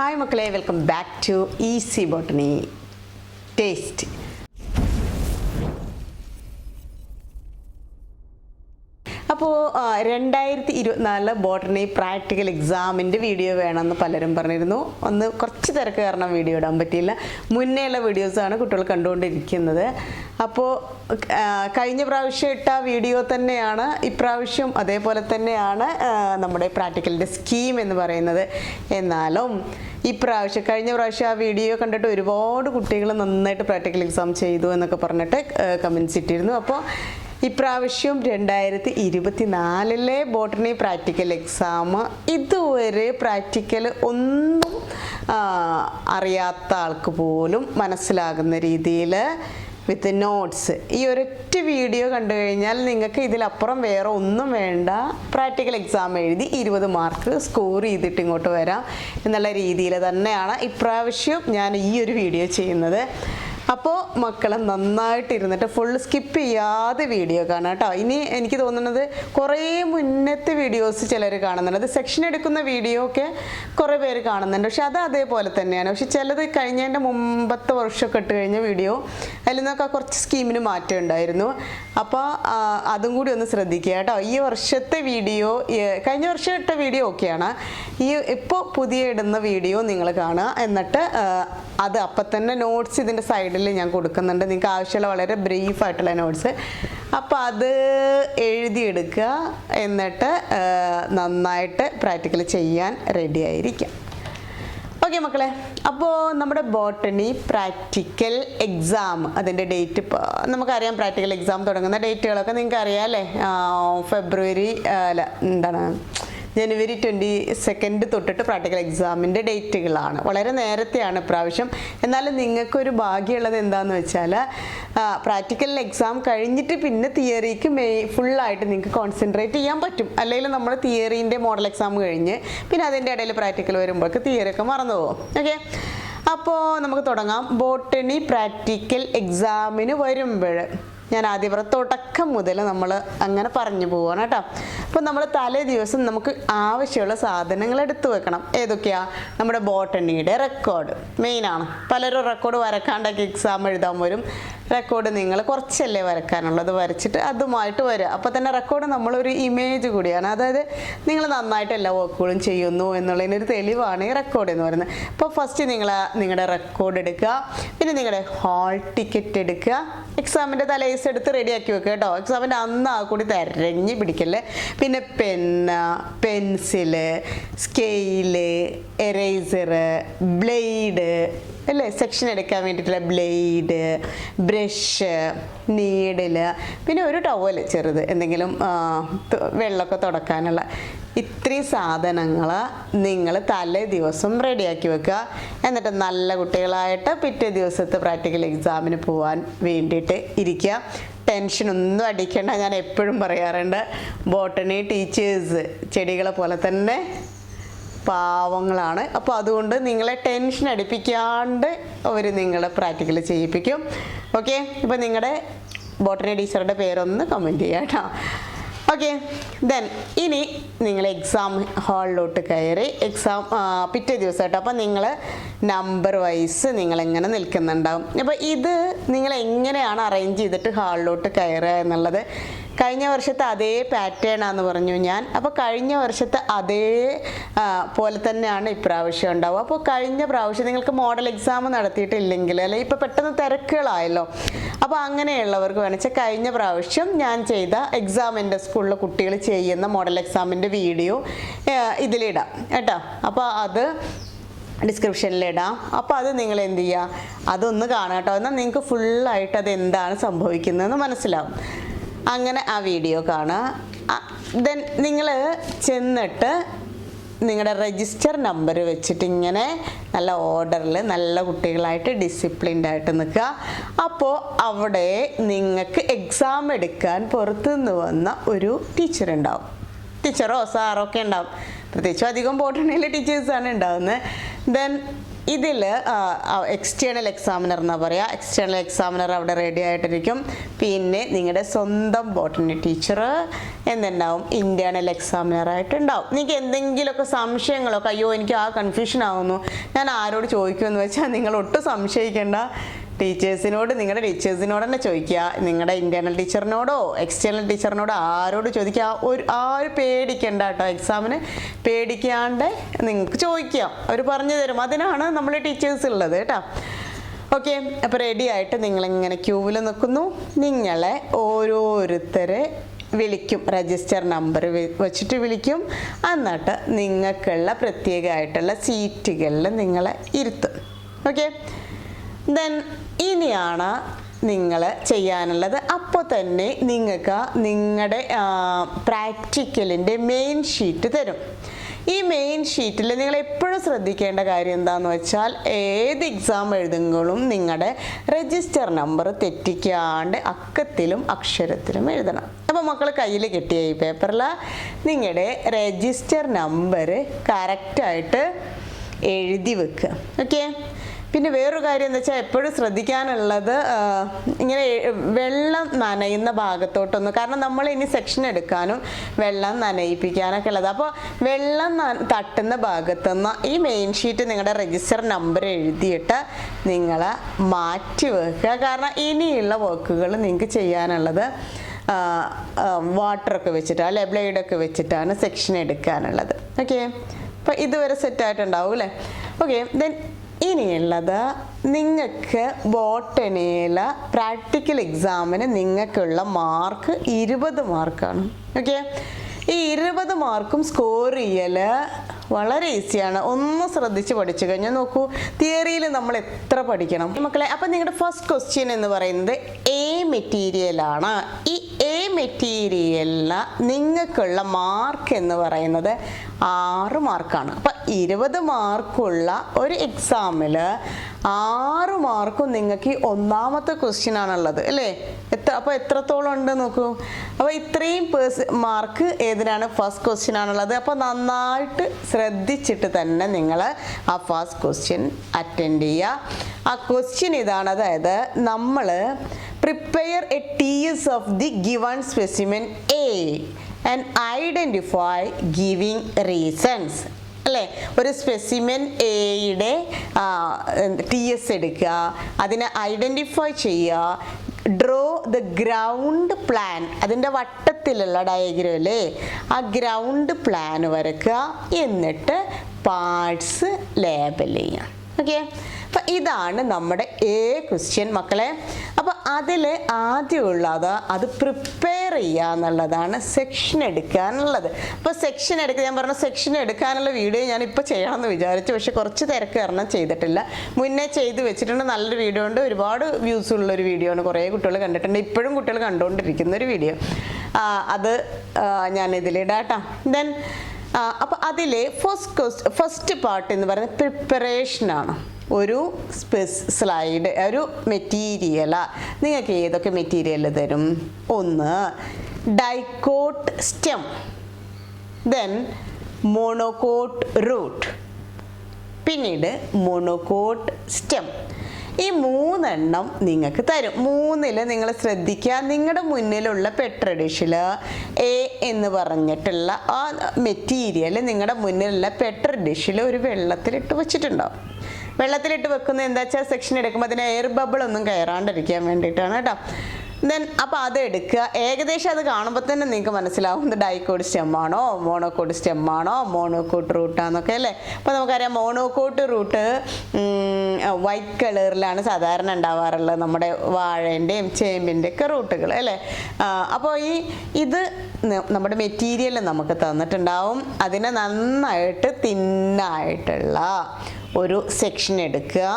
Hi മക്കളെ, welcome back to easy botany test. അപ്പോൾ 2024 botany practical എക്സാമിൻ്റെ വീഡിയോ വേണമെന്ന് പലരും പറഞ്ഞിരുന്നു. ഒന്ന് കുറച്ച് തിരക്ക് കാരണം വീഡിയോ ഇടാൻ പറ്റിയില്ല. മുന്നേയുള്ള വീഡിയോസാണ് കുട്ടികൾ കണ്ടുകൊണ്ടിരിക്കുന്നത്. അപ്പോൾ കഴിഞ്ഞ പ്രാവശ്യം ഇട്ട വീഡിയോ തന്നെയാണ് ഇപ്രാവശ്യം, അതേപോലെ തന്നെയാണ് നമ്മുടെ പ്രാക്ടിക്കലിൻ്റെ സ്കീം എന്ന് പറയുന്നത്. എന്നാലും ഇപ്രാവശ്യം കഴിഞ്ഞ പ്രാവശ്യം ആ വീഡിയോ കണ്ടിട്ട് ഒരുപാട് കുട്ടികൾ നന്നായിട്ട് പ്രാക്ടിക്കൽ എക്സാം ചെയ്തു എന്നൊക്കെ പറഞ്ഞിട്ട് കമൻസ് ഇട്ടിരുന്നു. അപ്പോൾ ഇപ്രാവശ്യം 2024 ബോട്ടണി പ്രാക്ടിക്കൽ എക്സാം ഇതുവരെ പ്രാക്ടിക്കൽ ഒന്നും അറിയാത്ത ആൾക്ക് പോലും മനസ്സിലാകുന്ന രീതിയിൽ വിത്ത് നോട്ട്സ് ഈ ഒരൊറ്റ വീഡിയോ കണ്ടു കഴിഞ്ഞാൽ നിങ്ങൾക്ക് ഇതിലപ്പുറം വേറെ ഒന്നും വേണ്ട, പ്രാക്ടിക്കൽ എക്സാം എഴുതി 20 മാർക്ക് സ്കോർ ചെയ്തിട്ട് ഇങ്ങോട്ട് വരാം എന്നുള്ള രീതിയിൽ തന്നെയാണ് ഇപ്രാവശ്യം ഞാൻ ഈ ഒരു വീഡിയോ ചെയ്യുന്നത്. അപ്പോൾ മക്കളെ നന്നായിട്ട് ഇരുന്നിട്ട് ഫുൾ സ്കിപ്പ് ചെയ്യാതെ വീഡിയോ കാണാം കേട്ടോ. ഇനി എനിക്ക് തോന്നുന്നത് കുറേ മുന്നത്തെ വീഡിയോസ് ചിലർ കാണുന്നുണ്ട്. അത് സെക്ഷൻ എടുക്കുന്ന വീഡിയോ ഒക്കെ കുറേ പേര് കാണുന്നുണ്ട്. പക്ഷെ അത് അതേപോലെ തന്നെയാണ്. പക്ഷെ ചിലത് കഴിഞ്ഞതിൻ്റെ മുമ്പത്തെ വർഷമൊക്കെ ഇട്ട് കഴിഞ്ഞ വീഡിയോ അതിൽ നിന്നൊക്കെ കുറച്ച് സ്കീമിന് മാറ്റം ഉണ്ടായിരുന്നു. അപ്പോൾ അതും കൂടി ഒന്ന് ശ്രദ്ധിക്കുക കേട്ടോ. ഈ വർഷത്തെ വീഡിയോ കഴിഞ്ഞ വർഷം ഇട്ട വീഡിയോ ഓക്കെയാണ്. ഇപ്പോൾ പുതിയ ഇടുന്ന വീഡിയോ നിങ്ങൾ കാണുക. എന്നിട്ട് അത് അപ്പം തന്നെ നോട്ട്സ് ഇതിൻ്റെ സൈഡിൽ ഞാൻ കൊടുക്കുന്നുണ്ട്. നിങ്ങൾക്ക് ആവശ്യമുള്ള വളരെ ബ്രീഫായിട്ടുള്ള നോട്ട്സ്. അപ്പോൾ അത് എഴുതിയെടുക്കുക. എന്നിട്ട് നന്നായിട്ട് പ്രാക്ടിക്കൽ ചെയ്യാൻ റെഡി ആയിരിക്കാം. ഓക്കെ മക്കളെ, അപ്പോൾ നമ്മുടെ ബോട്ടണി പ്രാക്ടിക്കൽ എക്സാം അതിൻ്റെ ഡേറ്റ് ഇപ്പോൾ നമുക്കറിയാം. പ്രാക്ടിക്കൽ എക്സാം തുടങ്ങുന്ന ഡേറ്റുകളൊക്കെ നിങ്ങൾക്ക് അറിയാം അല്ലേ? ജനുവരി 22 തൊട്ടിട്ട് പ്രാക്ടിക്കൽ എക്സാമിൻ്റെ ഡേറ്റുകളാണ്. വളരെ നേരത്തെയാണ് ഇപ്രാവശ്യം. എന്നാലും നിങ്ങൾക്കൊരു ഭാഗ്യമുള്ളത് എന്താണെന്ന് വെച്ചാൽ പ്രാക്ടിക്കൽ എക്സാം കഴിഞ്ഞിട്ട് പിന്നെ തിയറിക്ക് ഫുള്ളായിട്ട് നിങ്ങൾക്ക് കോൺസെൻട്രേറ്റ് ചെയ്യാൻ പറ്റും. അല്ലെങ്കിൽ നമ്മൾ തിയറീൻ്റെ മോഡൽ എക്സാം കഴിഞ്ഞ് പിന്നെ അതിൻ്റെ ഇടയിൽ പ്രാക്ടിക്കൽ വരുമ്പോഴേക്ക് തിയറിയൊക്കെ മറന്നു പോകും. ഓക്കെ, അപ്പോൾ നമുക്ക് തുടങ്ങാം. ബോട്ടണി പ്രാക്ടിക്കൽ എക്സാമിന് വരുമ്പോൾ ഞാൻ ആദ്യം തുടക്കം മുതൽ നമ്മൾ അങ്ങനെ പറഞ്ഞു പോവാണ് കേട്ടോ. അപ്പോൾ നമ്മൾ തലേ ദിവസം നമുക്ക് ആവശ്യമുള്ള സാധനങ്ങൾ എടുത്തു വെക്കണം. ഏതൊക്കെയാണ്? നമ്മുടെ ബോട്ടണിയുടെ റെക്കോർഡ് മെയിനാണ്. പലരും റെക്കോർഡ് വരക്കാണ്ടൊക്കെ എക്സാം എഴുതാൻ വരും. റെക്കോർഡ് നിങ്ങൾ കുറച്ചല്ലേ വരക്കാനുള്ളത്, വരച്ചിട്ട് അതുമായിട്ട് വരിക. അപ്പോൾ തന്നെ റെക്കോർഡ് നമ്മളൊരു ഇമേജ് കൂടിയാണ്. അതായത് നിങ്ങൾ നന്നായിട്ട് എല്ലാ വർക്കുകളും ചെയ്യുന്നു എന്നുള്ളതിനൊരു തെളിവാണ് ഈ റെക്കോർഡ് എന്ന് പറയുന്നത്. അപ്പോൾ ഫസ്റ്റ് നിങ്ങളുടെ റെക്കോർഡ് എടുക്കുക. പിന്നെ നിങ്ങളുടെ ഹാൾ ടിക്കറ്റ് എടുക്കുക. എക്സാമിൻ്റെ തലേസ് എടുത്ത് റെഡിയാക്കി വെക്കുക കേട്ടോ. എക്സാമിൻ്റെ അന്ന് ആ കൂടി തെരഞ്ഞ് പിടിക്കല്ലേ. പിന്നെ പെന്ന്, പെൻസില്, സ്കെയില്, എറേസറ്, ബ്ലേഡ് അല്ലേ, സെക്ഷൻ എടുക്കാൻ വേണ്ടിയിട്ടുള്ള ബ്ലേഡ്, ബ്രഷ്, നീഡില്, പിന്നെ ഒരു ടവൽ ചെറുത് എന്തെങ്കിലും വെള്ളമൊക്കെ തുടക്കാനുള്ള ഇത്രയും സാധനങ്ങൾ നിങ്ങൾ തലേ ദിവസം റെഡിയാക്കി വെക്കുക. എന്നിട്ട് നല്ല കുട്ടികളായിട്ട് പിറ്റേ ദിവസത്തെ പ്രാക്ടിക്കൽ എക്സാമിന് പോകാൻ വേണ്ടിയിട്ട് ഇരിക്കുക. ടെൻഷനൊന്നും അടിക്കേണ്ട. ഞാൻ എപ്പോഴും പറയാറുണ്ട്, ബോട്ടണി ടീച്ചേഴ്സ് ചെടികളെ പോലെ തന്നെ പാവങ്ങളാണ്. അപ്പോൾ അതുകൊണ്ട് നിങ്ങളെ ടെൻഷൻ അടിപ്പിക്കാണ്ട് അവർ നിങ്ങളെ പ്രാക്ടിക്കൽ ചെയ്യിപ്പിക്കും. ഓക്കെ, ഇപ്പോൾ നിങ്ങളുടെ ബോട്ടണി ടീച്ചറുടെ പേരൊന്ന് കമൻറ്റ് ചെയ്യാം കേട്ടോ. ഓക്കെ, ദെൻ ഇനി നിങ്ങൾ എക്സാം ഹാളിലോട്ട് കയറി എക്സാം പിറ്റേ ദിവസം കേട്ടോ. അപ്പോൾ നിങ്ങൾ നമ്പർ വൈസ് നിങ്ങളെങ്ങനെ നിൽക്കുന്നുണ്ടാവും. അപ്പോൾ ഇത് നിങ്ങൾ എങ്ങനെയാണ് അറേഞ്ച് ചെയ്തിട്ട് ഹാളിലോട്ട് കയറുക എന്നുള്ളത് കഴിഞ്ഞ വർഷത്തെ അതേ പാറ്റേൺ ആണെന്ന് പറഞ്ഞു ഞാൻ. അപ്പോൾ കഴിഞ്ഞ വർഷത്തെ അതേ പോലെ തന്നെയാണ് ഇപ്രാവശ്യം ഉണ്ടാവുക. അപ്പോൾ കഴിഞ്ഞ പ്രാവശ്യം നിങ്ങൾക്ക് മോഡൽ എക്സാം നടത്തിയിട്ടില്ലെങ്കിൽ അല്ലെങ്കിൽ ഇപ്പോൾ പെട്ടെന്ന് തിരക്കുകളായല്ലോ, അപ്പോൾ അങ്ങനെയുള്ളവർക്ക് വേണമെച്ചാൽ കഴിഞ്ഞ പ്രാവശ്യം ഞാൻ ചെയ്ത എക്സാം എൻ്റെ സ്കൂളിലെ കുട്ടികൾ ചെയ്യുന്ന മോഡൽ എക്സാമിൻ്റെ വീഡിയോ ഇതിലിടാം കേട്ടോ. അപ്പോൾ അത് ഡിസ്ക്രിപ്ഷനിലിടാം. അപ്പോൾ അത് നിങ്ങൾ എന്ത് ചെയ്യുക, അതൊന്ന് കാണാം കേട്ടോ. എന്നാൽ നിങ്ങൾക്ക് ഫുള്ളായിട്ട് അത് എന്താണ് സംഭവിക്കുന്നതെന്ന് മനസ്സിലാവും. അങ്ങനെ ആ വീഡിയോ കാണുക. ദെൻ നിങ്ങൾ ചെന്നിട്ട് നിങ്ങളുടെ രജിസ്റ്റർ നമ്പർ വെച്ചിട്ട് ഇങ്ങനെ നല്ല ഓർഡറിൽ നല്ല കുട്ടികളായിട്ട് ഡിസിപ്ലിൻഡ് ആയിട്ട് നിൽക്കുക. അപ്പോൾ അവിടെ നിങ്ങൾക്ക് എക്സാം എടുക്കാൻ പുറത്തുനിന്ന് വന്ന ഒരു ടീച്ചർ ഉണ്ടാവും. ടീച്ചറോ സാറോ ഒക്കെ ഉണ്ടാവും. പ്രത്യേകിച്ചും അധികം ബോട്ടണിയിലെ ടീച്ചേഴ്സാണ് ഉണ്ടാവുന്നത്. ദെൻ ഇതിൽ എക്സ്റ്റേണൽ എക്സാമിനർ എന്നാണ് പറയുക. എക്സ്റ്റേണൽ എക്സാമിനർ അവിടെ റെഡി ആയിട്ടിരിക്കും. പിന്നെ നിങ്ങളുടെ സ്വന്തം ബോട്ടണി ടീച്ചർ എന്തുണ്ടാവും, ഇൻറ്റേർണൽ എക്സാമിനറായിട്ടുണ്ടാവും. നിങ്ങൾക്ക് എന്തെങ്കിലുമൊക്കെ സംശയങ്ങളൊക്കെ, അയ്യോ എനിക്ക് ആ കൺഫ്യൂഷൻ ആവുന്നു, ഞാൻ ആരോട് ചോദിക്കുമെന്ന് വെച്ചാൽ നിങ്ങൾ ഒട്ടും സംശയിക്കേണ്ട. ടീച്ചേഴ്സിനോട്, നിങ്ങളുടെ ടീച്ചേഴ്സിനോട് തന്നെ ചോദിക്കുക. നിങ്ങളുടെ ഇൻറ്റേർണൽ ടീച്ചറിനോടോ എക്സ്റ്റേണൽ ടീച്ചറിനോടോ ആരോട് ചോദിക്കുക. ആരും പേടിക്കണ്ട കേട്ടോ. എക്സാമിന് പേടിക്കാണ്ട് നിങ്ങൾക്ക് ചോദിക്കാം, അവർ പറഞ്ഞു തരും. അതിനാണ് നമ്മൾ ടീച്ചേഴ്സ് ഉള്ളത് കേട്ടോ. ഓക്കെ, അപ്പോൾ റെഡി ആയിട്ട് നിങ്ങളിങ്ങനെ ക്യൂവിൽ നിൽക്കുന്നു. നിങ്ങളെ ഓരോരുത്തരെ വിളിക്കും, രജിസ്റ്റർ നമ്പർ വെച്ചിട്ട് വിളിക്കും. എന്നിട്ട് നിങ്ങൾക്കുള്ള പ്രത്യേകമായിട്ടുള്ള സീറ്റുകളിൽ നിങ്ങളെ ഇരുത്തും. ഓക്കെ, ദെൻ ഇനിയാണ് നിങ്ങൾ ചെയ്യാനുള്ളത്. അപ്പോൾ തന്നെ നിങ്ങൾക്ക് നിങ്ങളുടെ പ്രാക്ടിക്കലിൻ്റെ മെയിൻ ഷീറ്റ് തരും. ഈ മെയിൻ ഷീറ്റിൽ നിങ്ങൾ എപ്പോഴും ശ്രദ്ധിക്കേണ്ട കാര്യം എന്താണെന്ന് വെച്ചാൽ, ഏത് എക്സാം എഴുതുമ്പോഴും നിങ്ങളുടെ രജിസ്റ്റർ നമ്പർ തെറ്റിക്കാണ്ട് അക്കത്തിലും അക്ഷരത്തിലും എഴുതണം. അപ്പോൾ മക്കൾ കയ്യിൽ കിട്ടിയ ഈ പേപ്പറിൽ നിങ്ങളുടെ രജിസ്റ്റർ നമ്പർ കറക്റ്റായിട്ട് എഴുതി വെക്കുക. ഓക്കെ, പിന്നെ വേറൊരു കാര്യം എന്താ വെച്ചാൽ എപ്പോഴും ശ്രദ്ധിക്കാനുള്ളത്, ഇങ്ങനെ വെള്ളം നനയുന്ന ഭാഗത്തോട്ടൊന്നും, കാരണം നമ്മൾ ഇനി സെക്ഷൻ എടുക്കാനും വെള്ളം നനയിപ്പിക്കാനൊക്കെ ഉള്ളത്. അപ്പോൾ വെള്ളം തട്ടുന്ന ഭാഗത്തുനിന്ന് ഈ മെയിൻ ഷീറ്റ് നിങ്ങളുടെ രജിസ്റ്റർ നമ്പർ എഴുതിയിട്ട് നിങ്ങൾ മാറ്റി വെക്കുക. കാരണം ഇനിയുള്ള വർക്കുകൾ നിങ്ങൾക്ക് ചെയ്യാനുള്ളത് വാട്ടറൊക്കെ വെച്ചിട്ട്, അല്ലെ ബ്ലേഡൊക്കെ വെച്ചിട്ടാണ് സെക്ഷൻ എടുക്കാനുള്ളത്. ഓക്കെ, അപ്പോൾ ഇതുവരെ സെറ്റായിട്ടുണ്ടാവും അല്ലേ? ഓക്കെ, ദെൻ ഇനിയുള്ളത് നിങ്ങൾക്ക് ബോട്ടണിയിൽ പ്രാക്ടിക്കൽ എക്സാമിന് നിങ്ങൾക്കുള്ള മാർക്ക് 20 മാർക്കാണ്. ഓക്കെ, ഈ 20 മാർക്കും സ്കോർ ചെയ്യൽ വളരെ ഈസിയാണ്. ഒന്ന് ശ്രദ്ധിച്ച് പഠിച്ചു കഴിഞ്ഞാൽ നോക്കൂ, തിയറിയിൽ നമ്മൾ എത്ര പഠിക്കണം മക്കളെ. അപ്പം നിങ്ങളുടെ ഫസ്റ്റ് ക്വസ്റ്റ്യൻ എന്ന് പറയുന്നത് എ മെറ്റീരിയലാണ്. ഈ എ മെറ്റീരിയലിന് നിങ്ങൾക്കുള്ള മാർക്ക് എന്ന് പറയുന്നത് 6 മാർക്കാണ്. അപ്പം 20 മാർക്കുള്ള ഒരു എക്സാമിൽ 6 മാർക്കും നിങ്ങൾക്ക് ഒന്നാമത്തെ ക്വസ്റ്റ്യൻ ആണുള്ളത് അല്ലേ? അപ്പോൾ എത്രത്തോളം ഉണ്ട് നോക്കൂ. അപ്പോൾ ഇത്രയും മാർക്ക് ഏതിനാണ്? ഫസ്റ്റ് ക്വസ്റ്റ്യൻ ആണുള്ളത്. അപ്പോൾ നന്നായിട്ട് ശ്രദ്ധിച്ചിട്ട് തന്നെ നിങ്ങൾ ആ ഫസ്റ്റ് ക്വസ്റ്റ്യൻ അറ്റൻഡ് ചെയ്യുക. ആ ക്വസ്റ്റ്യൻ ഇതാണ്, അതായത് നമ്മൾ prepare A TS of the given specimen A and identify giving reasons. അല്ലേ, ഒരു സ്പെസിമെൻ എയുടെ TS എടുക്കുക, അതിനെ ഐഡൻറ്റിഫൈ ചെയ്യുക, ഡ്രോ ദ ഗ്രൗണ്ട് പ്ലാൻ, അതിൻ്റെ വട്ടത്തിലുള്ള ഡയഗ്രം അല്ലേ, ആ ഗ്രൗണ്ട് പ്ലാൻ വരയ്ക്കുക, എന്നിട്ട് പാർട്സ് ലേബൽ ചെയ്യുക. ഓക്കെ, അപ്പം ഇതാണ് നമ്മുടെ എ ക്വസ്റ്റ്യൻ മക്കളെ. അപ്പോൾ അതിൽ ആദ്യമുള്ളത് അത് പ്രിപ്പയർ ചെയ്യുക എന്നുള്ളതാണ്, സെക്ഷൻ എടുക്കാനുള്ളത്. അപ്പോൾ സെക്ഷൻ എടുക്കുക, ഞാൻ പറഞ്ഞ സെക്ഷൻ എടുക്കാനുള്ള വീഡിയോ ഞാനിപ്പോൾ ചെയ്യണമെന്ന് വിചാരിച്ചു, പക്ഷെ കുറച്ച് തിരക്ക് കാരണം ചെയ്തിട്ടില്ല. മുന്നേ ചെയ്ത് വെച്ചിട്ടുണ്ട്, നല്ലൊരു വീഡിയോ ഉണ്ട്, ഒരുപാട് വ്യൂസ് ഉള്ളൊരു വീഡിയോ ആണ്, കുറേ കുട്ടികൾ കണ്ടിട്ടുണ്ട്, ഇപ്പോഴും കുട്ടികൾ കണ്ടുകൊണ്ടിരിക്കുന്ന ഒരു വീഡിയോ. അത് ഞാൻ ഇതിലിടാട്ടോ. ദെൻ അപ്പോൾ അതിലെ ഫസ്റ്റ് പാർട്ട് എന്ന് പറയുന്നത് പ്രിപ്പറേഷനാണ്. ഒരു സ്ലൈഡ്, ഒരു മെറ്റീരിയലാ. നിങ്ങൾക്ക് ഏതൊക്കെ മെറ്റീരിയൽ തരും? ഒന്ന് dicot stem, then monocot root, പിന്നീട് മോണോകോട്ട് സ്റ്റെം. ഈ 3 നിങ്ങൾക്ക് തരും. 3ൽ നിങ്ങൾ ശ്രദ്ധിക്കുക, നിങ്ങളുടെ മുന്നിലുള്ള പെട്ര ഡിഷിൽ എ എന്ന് പറഞ്ഞിട്ടുള്ള ആ മെറ്റീരിയൽ നിങ്ങളുടെ മുന്നിലുള്ള പെട്ര ഡിഷിൽ ഒരു വെള്ളത്തിലിട്ട് വെച്ചിട്ടുണ്ടാവും. വെള്ളത്തിലിട്ട് വെക്കുന്നത് എന്താ വെച്ചാൽ സെക്ഷൻ എടുക്കുമ്പോൾ അതിന് എയർ ബബിൾ ഒന്നും കയറാണ്ടിരിക്കാൻ വേണ്ടിയിട്ടാണ് കേട്ടോ. ദെൻ അപ്പോൾ അത് എടുക്കുക. ഏകദേശം അത് കാണുമ്പോൾ തന്നെ നിങ്ങൾക്ക് മനസ്സിലാവും ഇത് ഡൈക്കോട്ട് സ്റ്റെമ്മാണോ മോണോകോട്ട് സ്റ്റെമ്മാണോ മോണോകോട്ട് റൂട്ടാന്നൊക്കെ അല്ലേ. അപ്പോൾ നമുക്കറിയാം മോണോകോട്ട് റൂട്ട് വൈറ്റ് കളറിലാണ് സാധാരണ ഉണ്ടാവാറുള്ളത്, നമ്മുടെ വാഴേൻ്റെയും ചേമ്പിൻ്റെ ഒക്കെ റൂട്ടുകൾ അല്ലേ. അപ്പോൾ ഇത് നമ്മുടെ മെറ്റീരിയൽ നമുക്ക് തന്നിട്ടുണ്ടാവും. അതിനെ നന്നായിട്ട് തിന്നായിട്ടുള്ള ഒരു സെക്ഷൻ എടുക്കുക.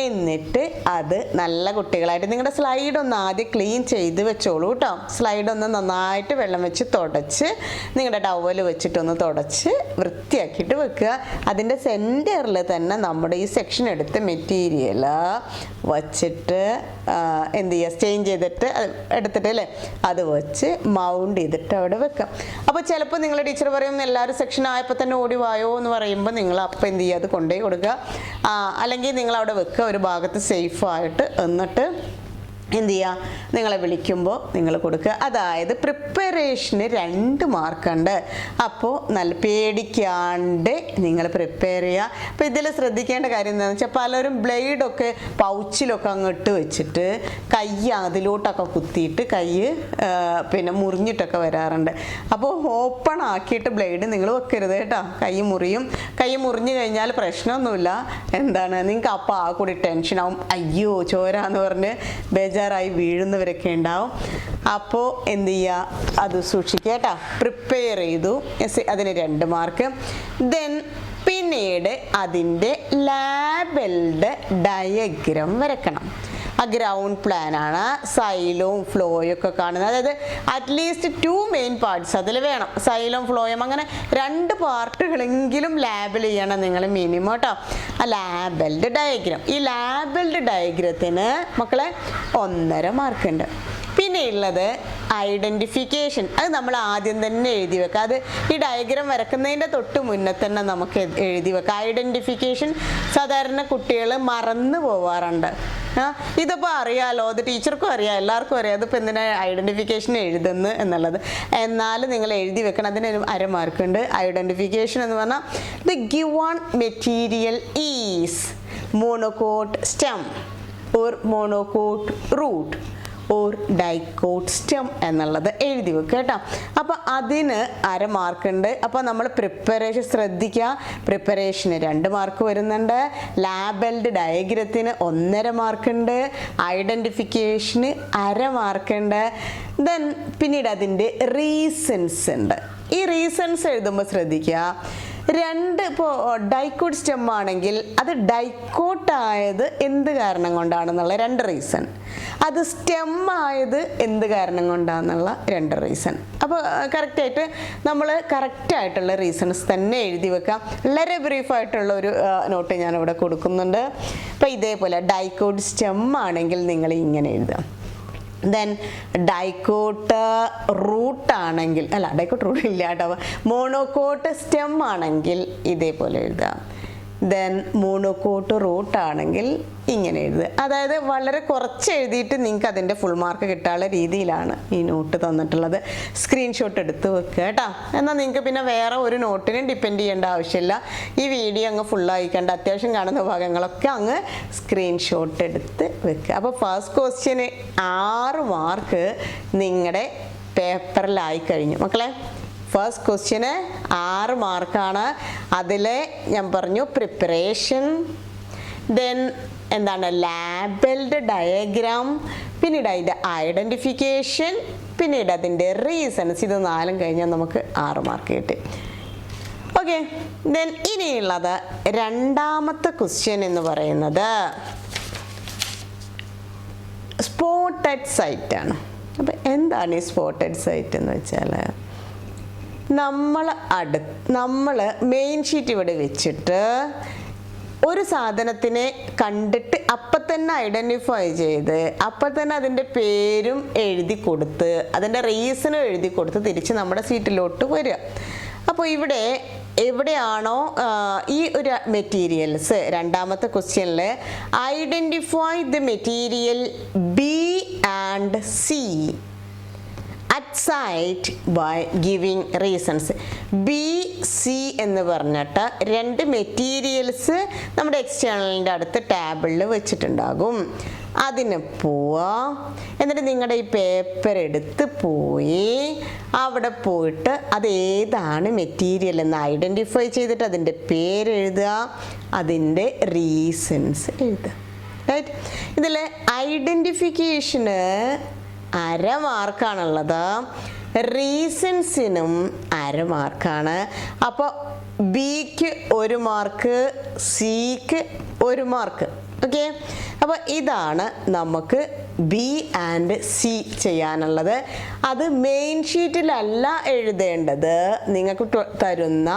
എന്നിട്ട് അത് നല്ല കുട്ടികളായിട്ട് നിങ്ങളുടെ സ്ലൈഡ് ഒന്ന് ആദ്യം ക്ലീൻ ചെയ്ത് വെച്ചോളൂ കേട്ടോ. സ്ലൈഡ് ഒന്ന് നന്നായിട്ട് വെള്ളം വെച്ച് തുടച്ച് നിങ്ങളുടെ ടവൽ വെച്ചിട്ടൊന്ന് തുടച്ച് വൃത്തിയാക്കിയിട്ട് വെക്കുക. അതിൻ്റെ സെൻറ്ററിൽ തന്നെ നമ്മുടെ ഈ സെക്ഷൻ എടുത്ത് മെറ്റീരിയൽ വച്ചിട്ട് എന്ത് ചെയ്യുക, സ്റ്റെയിൻ ചെയ്തിട്ട് എടുത്തിട്ട് അല്ലേ അത് വെച്ച് മൗണ്ട് ചെയ്തിട്ട് അവിടെ വെക്കാം. അപ്പോൾ ചിലപ്പോൾ നിങ്ങളുടെ ടീച്ചർ പറയും എല്ലാവരും സെക്ഷൻ ആയപ്പോൾ തന്നെ ഓടി വായോ എന്ന് പറയുമ്പോൾ നിങ്ങൾ അപ്പം എന്ത് ചെയ്യുക, അത് കൊണ്ടുപോയി കൊടുക്കുക. അല്ലെങ്കിൽ നിങ്ങൾ അവിടെ വെക്കുക ഒരു ഭാഗത്ത് സേഫായിട്ട്. എന്നിട്ട് എന്ത് ചെയ്യുക, നിങ്ങളെ വിളിക്കുമ്പോൾ നിങ്ങൾ കൊടുക്കുക. അതായത് പ്രിപ്പറേഷന് 2 മാർക്കുണ്ട്. അപ്പോൾ നല്ല പേടിക്കാണ്ട് നിങ്ങൾ പ്രിപ്പയർ ചെയ്യുക. അപ്പോൾ ഇതിൽ ശ്രദ്ധിക്കേണ്ട കാര്യം എന്താണെന്ന് വെച്ചാൽ പലരും ബ്ലേഡൊക്കെ പൗച്ചിലൊക്കെ അങ്ങോട്ട് വെച്ചിട്ട് കൈ അതിലോട്ടൊക്കെ കുത്തിയിട്ട് കൈ പിന്നെ മുറിഞ്ഞിട്ടൊക്കെ വരാറുണ്ട്. അപ്പോൾ ഓപ്പൺ ആക്കിയിട്ട് ബ്ലേഡ് നിങ്ങൾ വെക്കരുത് കേട്ടോ. കൈ മുറിയും. കൈ മുറിഞ്ഞു കഴിഞ്ഞാൽ പ്രശ്നമൊന്നുമില്ല. എന്താണ് നിങ്ങൾക്ക് അപ്പോൾ ആ കൂടി ടെൻഷനാവും, അയ്യോ ചോര എന്ന് പറഞ്ഞ് ബേജാറായി വീഴുന്നവരൊക്കെ ഉണ്ടാവും. അപ്പോൾ എന്ത് ചെയ്യുക, അത് സൂക്ഷിക്കുക കേട്ടോ. പ്രിപ്പയർ ചെയ്തു, അതിന് 2 മാർക്ക്. ദെൻ പിന്നീട് അതിൻ്റെ ലാബിൾഡ് ഡയഗ്രം വരക്കണം. ആ ഗ്രൗണ്ട് പ്ലാൻ ആണ് സൈലവും ഫ്ലോയും ഒക്കെ കാണുന്നത്. അതായത് അറ്റ്ലീസ്റ്റ് 2 മെയിൻ പാർട്സ് അതിൽ വേണം. സൈലും ഫ്ലോയും അങ്ങനെ 2 പാർട്ടുകളെങ്കിലും ലാബിൾ ചെയ്യണം നിങ്ങൾ മിനിമം കേട്ടോ. ആ ലാബിൾഡ് ഡയഗ്രം, ഈ ലാബിൾഡ് ഡയഗ്രത്തിന് മക്കളെ 1.5 മാർക്കുണ്ട്. പിന്നെ ഉള്ളത് ഐഡൻറ്റിഫിക്കേഷൻ. അത് നമ്മൾ ആദ്യം തന്നെ എഴുതി വെക്കുക. അത് ഈ ഡയഗ്രം വരക്കുന്നതിൻ്റെ തൊട്ട് മുന്നേ തന്നെ നമുക്ക് എഴുതി വെക്കാം. ഐഡൻറ്റിഫിക്കേഷൻ സാധാരണ കുട്ടികൾ മറന്നു പോവാറുണ്ട്. ഇതിപ്പോൾ അറിയാമല്ലോ, അത് ടീച്ചർക്കും അറിയാം, എല്ലാവർക്കും അറിയാം. അതിപ്പോൾ എന്തിനാ ഐഡൻറ്റിഫിക്കേഷൻ എഴുതുന്നു എന്നുള്ളത്. എന്നാലും നിങ്ങൾ എഴുതി വെക്കണം. അതിന് 1/2 മാർക്കുണ്ട്. ഐഡൻറ്റിഫിക്കേഷൻ എന്ന് പറഞ്ഞാൽ the given material is monocot stem or monocot root or dicot stem എന്നുള്ളത് എഴുതി വെക്കുക കേട്ടോ. അപ്പോൾ അതിന് 1/2 മാർക്കുണ്ട്. അപ്പോൾ നമ്മൾ പ്രിപ്പറേഷൻ ശ്രദ്ധിക്കുക. പ്രിപ്പറേഷന് 2 മാർക്ക് വരുന്നുണ്ട്. ലാബിൾഡ് ഡയഗ്രത്തിന് 1.5 മാർക്കുണ്ട്. ഐഡൻറ്റിഫിക്കേഷന് 1/2 മാർക്കുണ്ട്. ദെൻ പിന്നീട് അതിൻ്റെ റീസൺസ് ഉണ്ട്. ഈ റീസൺസ് എഴുതുമ്പോൾ ശ്രദ്ധിക്കുക. 2 ഇപ്പോൾ ഡൈക്കോട്ട് സ്റ്റെം ആണെങ്കിൽ അത് ഡൈക്കോട്ടായത് എന്ത് കാരണം കൊണ്ടാണെന്നുള്ള 2 റീസൺ, അത് സ്റ്റെം ആയത് എന്ത് കാരണം കൊണ്ടാണെന്നുള്ള 2 റീസൺ. അപ്പോൾ കറക്റ്റായിട്ട് നമ്മൾ കറക്റ്റായിട്ടുള്ള റീസൺസ് തന്നെ എഴുതി വെക്കാം. വളരെ ബ്രീഫായിട്ടുള്ള ഒരു നോട്ട് ഞാനിവിടെ കൊടുക്കുന്നുണ്ട്. അപ്പോൾ ഇതേപോലെ ഡൈക്കോട്ട് സ്റ്റെം ആണെങ്കിൽ നിങ്ങൾ ഇങ്ങനെ എഴുതാം. ദെൻ ഡൈക്കോട്ട് റൂട്ട് ആണെങ്കിൽ, അല്ല ഡൈക്കോട്ട് റൂട്ട് ഇല്ല കേട്ടോ, മോണോകോട്ട് സ്റ്റെം ആണെങ്കിൽ ഇതേപോലെ എഴുതാം. ദെൻ മോണോകോട്ട് റൂട്ട് ആണെങ്കിൽ ഇങ്ങനെ എഴുതുക. അതായത് വളരെ കുറച്ച് എഴുതിയിട്ട് നിങ്ങൾക്ക് അതിൻ്റെ ഫുൾ മാർക്ക് കിട്ടാനുള്ള രീതിയിലാണ് ഈ നോട്ട് തന്നിട്ടുള്ളത്. സ്ക്രീൻഷോട്ട് എടുത്ത് വെക്കുക കേട്ടോ. എന്നാൽ നിങ്ങൾക്ക് പിന്നെ വേറെ ഒരു നോട്ടിനും ഡിപ്പെൻഡ് ചെയ്യേണ്ട ആവശ്യമില്ല. ഈ വീഡിയോ അങ്ങ് ഫുള്ളായിക്കണ്ട, അത്യാവശ്യം കാണുന്ന ഭാഗങ്ങളൊക്കെ അങ്ങ് സ്ക്രീൻഷോട്ട് എടുത്ത് വെക്കുക. അപ്പോൾ ഫസ്റ്റ് ക്വസ്റ്റ്യന് 6 മാർക്ക് നിങ്ങളുടെ പേപ്പറിലായി കഴിഞ്ഞു മക്കളെ. ഫസ്റ്റ് ക്വസ്റ്റ്യന് 6 മാർക്കാണ്. അതിൽ ഞാൻ പറഞ്ഞു പ്രിപ്പറേഷൻ, ദെൻ എന്താണ് ലാബിൾഡ് ഡയഗ്രാം, പിന്നീട് അതിൻ്റെ ഐഡൻറ്റിഫിക്കേഷൻ, പിന്നീട് അതിൻ്റെ റീസൺസ്. ഇത് 4 കഴിഞ്ഞാൽ നമുക്ക് 6 മാർക്ക് കിട്ടി. ഓക്കെ, ദെൻ ഇനിയുള്ളത് 2ാമത്തെ ക്വസ്റ്റ്യൻ എന്ന് പറയുന്നത് സ്പോട്ടഡ് സൈറ്റ് ആണ്. അപ്പം എന്താണ് ഈ സ്പോട്ടഡ് സൈറ്റ് എന്ന് വെച്ചാൽ, നമ്മൾ മെയിൻ ഷീറ്റ് ഇവിടെ വെച്ചിട്ട് ഒരു സാധനത്തിനെ കണ്ടിട്ട് അപ്പം തന്നെ ഐഡൻറ്റിഫൈ ചെയ്ത് അപ്പം തന്നെ അതിൻ്റെ പേരും എഴുതി കൊടുത്ത് അതിൻ്റെ റീസണും എഴുതി കൊടുത്ത് തിരിച്ച് നമ്മുടെ സീറ്റിലോട്ട് വരിക. അപ്പോൾ ഇവിടെ എവിടെയാണോ ഈ ഒരു മെറ്റീരിയൽസ് 2ാമത്തെ ക്വസ്റ്റ്യനിൽ identify the material B and C at sight by giving reasons. B C എന്ന് പറഞ്ഞിട്ട് 2 മെറ്റീരിയൽസ് നമ്മുടെ എക്സ്റ്റേണലിൻ്റെ അടുത്ത് ടേബിളിൽ വെച്ചിട്ടുണ്ടാകും. അതിന് പോവാം. എന്നിട്ട് നിങ്ങളുടെ ഈ പേപ്പർ എടുത്ത് പോയി അവിടെ പോയിട്ട് അത് ഏതാണ് മെറ്റീരിയൽ എന്ന് ഐഡൻറ്റിഫൈ ചെയ്തിട്ട് അതിൻ്റെ പേര് എഴുതുക, അതിൻ്റെ റീസൺസ് എഴുതുക. റൈറ്റ്. ഇതിൽ ഐഡൻറ്റിഫിക്കേഷന് 1/2 മാർക്കാണുള്ളത്, റീസൺസിനും 1/2 മാർക്കാണ്. അപ്പോൾ ബിക്ക് 1 മാർക്ക്, സിക്ക് 1 മാർക്ക്. ഓക്കെ, അപ്പോൾ ഇതാണ് നമുക്ക് ബി ആൻഡ് സി ചെയ്യാനുള്ളത്. അത് മെയിൻ ഷീറ്റിലല്ല എഴുതേണ്ടത്, നിങ്ങൾക്ക് തരുന്ന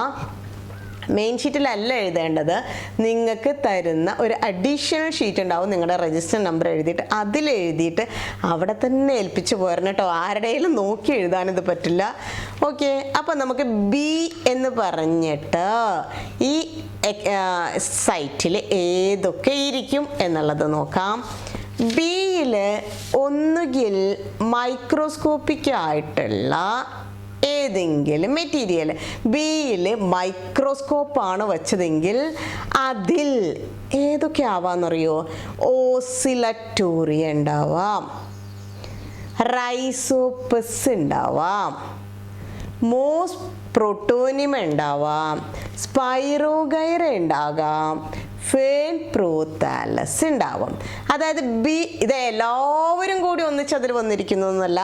മെയിൻ ഷീറ്റിലല്ല എഴുതേണ്ടത്, നിങ്ങൾക്ക് തരുന്ന ഒരു അഡീഷണൽ ഷീറ്റ് ഉണ്ടാവും, നിങ്ങളുടെ രജിസ്റ്റർ നമ്പർ എഴുതിയിട്ട് അതിലെഴുതിയിട്ട് അവിടെ തന്നെ ഏൽപ്പിച്ച് പോരണം കേട്ടോ. ആരുടെയും നോക്കി എഴുതാനിത് പറ്റില്ല. ഓക്കെ, അപ്പം നമുക്ക് ബി എന്ന് പറഞ്ഞിട്ട് ഈ സൈറ്റിൽ ഏതൊക്കെ ഇരിക്കും എന്നുള്ളത് നോക്കാം. ബിയിൽ ഒന്നുകിൽ മൈക്രോസ്കോപ്പിക് ആയിട്ടുള്ള ഏതെങ്കിലും മെറ്റീരിയൽ, ബിയിൽ മൈക്രോസ്കോപ്പാണ് വെച്ചതെങ്കിൽ അതിൽ ഏതൊക്കെ ആവാന്നറിയോ? ഓസിലറ്റോറിയ ഉണ്ടാവാം, റൈസോപ്പസ് ഉണ്ടാവാം, മോസ് പ്രോട്ടോനിയം ഉണ്ടാവാം, സ്പൈറോഗൈറ ഉണ്ടാകാം, ഫേൺ പ്രോതാലസ് ഉണ്ടാവും. അതായത് ബി ഇത് എല്ലാവരും കൂടി ഒന്നിച്ചതിൽ വന്നിരിക്കുന്നു എന്നല്ല,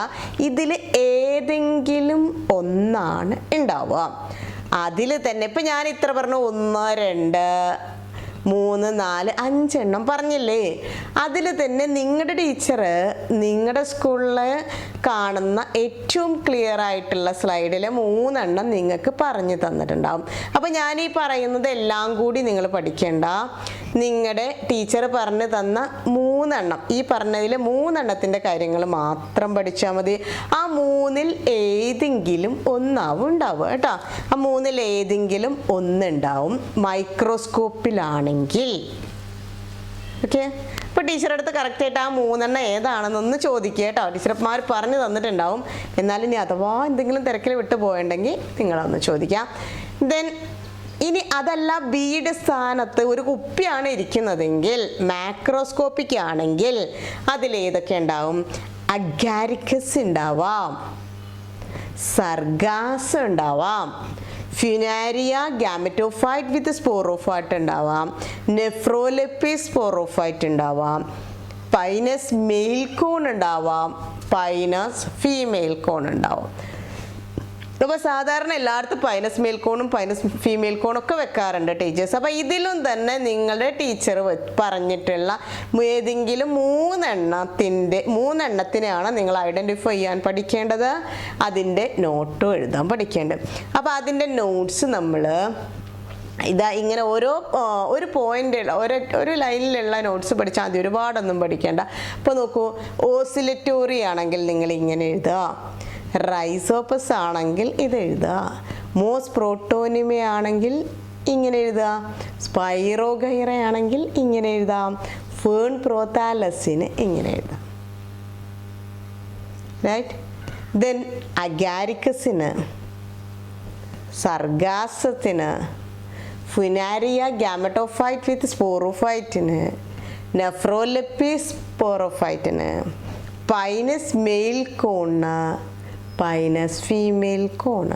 ഇതിൽ ഏതെങ്കിലും ഒന്നാണ് ഉണ്ടാവുക. അതിൽ തന്നെ ഇപ്പം ഞാൻ ഇത്ര പറഞ്ഞു, 1 2 3 4 5 എണ്ണം പറഞ്ഞില്ലേ. അതിൽ തന്നെ നിങ്ങളുടെ ടീച്ചർ നിങ്ങളുടെ സ്കൂളിൽ കാണുന്ന ഏറ്റവും ക്ലിയർ ആയിട്ടുള്ള സ്ലൈഡിൽ 3 എണ്ണം നിങ്ങൾക്ക് പറഞ്ഞു തന്നിട്ടുണ്ടാവും. അപ്പോൾ ഞാൻ ഈ പറയുന്നത് എല്ലാം കൂടി നിങ്ങൾ പഠിക്കേണ്ട, നിങ്ങളുടെ ടീച്ചർ പറഞ്ഞു തന്ന 3 എണ്ണം, ഈ പറഞ്ഞതിൽ 3 എണ്ണത്തിൻ്റെ കാര്യങ്ങൾ മാത്രം പഠിച്ചാൽ മതി. ആ 3-ൽ ഏതെങ്കിലും ഒന്നാവും ഉണ്ടാവുക കേട്ടോ. ആ 3-ൽ ഏതെങ്കിലും ഒന്നുണ്ടാവും മൈക്രോസ്കോപ്പിലാണെങ്കിൽ. ഓക്കെ, ഇപ്പോൾ ടീച്ചറുടെ അടുത്ത് കറക്റ്റായിട്ട് ആ 3 എണ്ണം ഏതാണെന്നൊന്ന് ചോദിക്കുക കേട്ടോ. ടീച്ചർമാർ പറഞ്ഞു തന്നിട്ടുണ്ടാവും, എന്നാലും ഇനി അഥവാ എന്തെങ്കിലും തിരക്കിൽ വിട്ടു പോയിട്ടുണ്ടെങ്കിൽ നിങ്ങളൊന്ന് ചോദിക്കാം. ദെൻ ഇനി അതല്ല, ബിയുടെ സ്ഥാനത്ത് ഒരു കുപ്പിയാണ് ഇരിക്കുന്നതെങ്കിൽ, മാക്രോസ്കോപ്പിക് ആണെങ്കിൽ അതിലേതൊക്കെ ഉണ്ടാവും? അഗാരിക്കസ് ഉണ്ടാവാം, സർഗാസ് ഉണ്ടാവാം, ഫ്യുനാരിയ ഗാമറ്റോഫൈറ്റ് വിത്ത് സ്പോറോഫൈറ്റ് ഉണ്ടാവാം, നെഫ്രോലെപ്പിസ് സ്പോറോഫൈറ്റ് ഉണ്ടാവാം, പൈനസ് മെയിൽ കോൺ ഉണ്ടാവാം, പൈനസ് ഫീമെയിൽ കോൺ ഉണ്ടാവും. അപ്പോൾ സാധാരണ എല്ലായിടത്തും പൈനസ് മെയിൽ കോണും പൈനസ് ഫീമെയിൽ കോണും ഒക്കെ വെക്കാറുണ്ട് ടീച്ചേഴ്സ്. അപ്പോൾ ഇതിലും തന്നെ നിങ്ങളുടെ ടീച്ചർ പറഞ്ഞിട്ടുള്ള ഏതെങ്കിലും 3 എണ്ണത്തിനെയാണ് നിങ്ങൾ ഐഡൻറ്റിഫൈ ചെയ്യാൻ പഠിക്കേണ്ടത്. അതിൻ്റെ നോട്ടും എഴുതാൻ പഠിക്കേണ്ടത്. അപ്പോൾ അതിൻ്റെ നോട്ട്സ് നമ്മൾ ഇതാ ഇങ്ങനെ ഒരു പോയിന്റ് ഒരു ലൈനിലുള്ള നോട്ട്സ് പഠിച്ചാൽ മതി, ഒരുപാടൊന്നും പഠിക്കേണ്ട. അപ്പോൾ നോക്കൂ, ഓസിലറ്റോറി ആണെങ്കിൽ നിങ്ങൾ ഇങ്ങനെ എഴുതുക, റൈസോപ്പസ് ആണെങ്കിൽ ഇത് എഴുതുക, മോസ് പ്രോട്ടോനിമ ആണെങ്കിൽ ഇങ്ങനെ എഴുതുക, സ്പൈറോഗൈറ ആണെങ്കിൽ ഇങ്ങനെ എഴുതാം, ഫേൺ പ്രോതാലസിന് ഇങ്ങനെ എഴുതാം. റൈറ്റ്. ദെൻ അഗാരിക്കസിന്, സർഗാസത്തിന്, ഫുനാരിയ ഗാമറ്റോഫൈറ്റ് വിത്ത് സ്പോറോഫൈറ്റിന്, നെഫ്രോലെപ്പിസ് സ്പോറോഫൈറ്റിന്, Pinus male cone, Pinus female cone.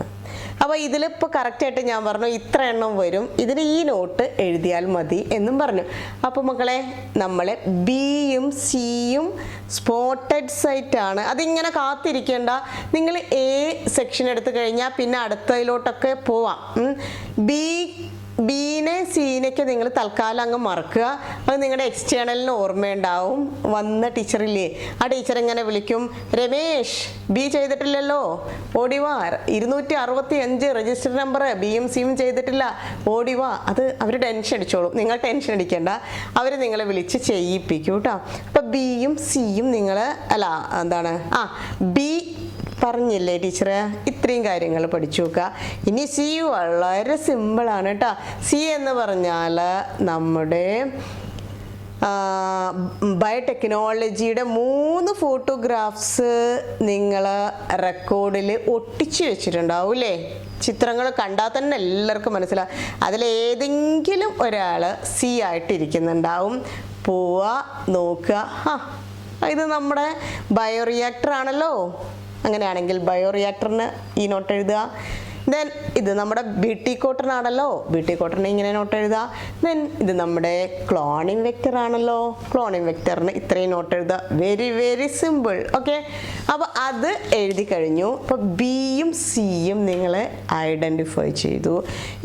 അപ്പോൾ ഇതിലിപ്പോൾ കറക്റ്റായിട്ട് ഞാൻ പറഞ്ഞു ഇത്ര എണ്ണം വരും, ഇതിന് ഈ നോട്ട് എഴുതിയാൽ മതി എന്നും പറഞ്ഞു. അപ്പോൾ മക്കളെ, നമ്മളെ ബിയും സിയും സ്പോട്ടഡ് സൈറ്റാണ്. അതിങ്ങനെ കാത്തിരിക്കേണ്ട, നിങ്ങൾ എ സെക്ഷൻ എടുത്തു കഴിഞ്ഞാൽ പിന്നെ അടുത്തതിലോട്ടൊക്കെ പോവാം. ബീനെ സീനൊക്കെ നിങ്ങൾ തൽക്കാലം അങ്ങ് മറക്കുക. അത് നിങ്ങളുടെ എക്സ്റ്റേണലിന് ഓർമ്മയുണ്ടാവും. വന്ന ടീച്ചറില്ലേ, ആ ടീച്ചർ ഇങ്ങനെ വിളിക്കും, രമേശ് ബി ചെയ്തിട്ടില്ലല്ലോ, ഓടിവാ, 265 രജിസ്റ്റർ നമ്പർ ബിയും സിയും ചെയ്തിട്ടില്ല, ഓടിവാ. അത് അവർ ടെൻഷൻ അടിച്ചോളും, നിങ്ങൾ ടെൻഷൻ അടിക്കേണ്ട, അവർ നിങ്ങളെ വിളിച്ച് ചെയ്യിപ്പിക്കും കേട്ടോ. അപ്പം ബിയും സിയും നിങ്ങൾ ബി പറഞ്ഞില്ലേ ടീച്ചർ, ഇത്രയും കാര്യങ്ങൾ പഠിച്ചു നോക്കുക. ഇനി സി വളരെ സിമ്പിളാണ് കേട്ടോ. സി എന്ന് പറഞ്ഞാൽ നമ്മുടെ ബയോടെക്നോളജിയുടെ 3 ഫോട്ടോഗ്രാഫ്സ് നിങ്ങൾ റെക്കോർഡിൽ ഒട്ടിച്ചു വെച്ചിട്ടുണ്ടാവും അല്ലേ. ചിത്രങ്ങൾ കണ്ടാൽ തന്നെ എല്ലാവർക്കും മനസ്സിലാവും, അതിലേതെങ്കിലും ഒരാൾ സി ആയിട്ടിരിക്കുന്നുണ്ടാവും. പോവുക, നോക്കുക, ഇത് നമ്മുടെ ബയോറിയാക്ടർ ആണല്ലോ, അങ്ങനെയാണെങ്കിൽ ബയോറിയാക്ടറിന് ഈ നോട്ട് എഴുതുക. ദെൻ ഇത് നമ്മുടെ ബ്യൂട്ടി കോട്ടൺ ആണല്ലോ, ബ്യൂട്ടി കോട്ടണിന് ഇങ്ങനെ നോട്ട് എഴുതുക. ദെൻ ഇത് നമ്മുടെ ക്ലോണിങ് വെക്റ്റർ ആണല്ലോ, ക്ലോണിങ് വെക്റ്ററിന് ഇത്രയും നോട്ട് എഴുതുക. Very very simple. ഓക്കെ, അപ്പോൾ അത് എഴുതി കഴിഞ്ഞു. അപ്പോൾ ബിയും സിയും നിങ്ങൾ ഐഡൻറ്റിഫൈ ചെയ്തു.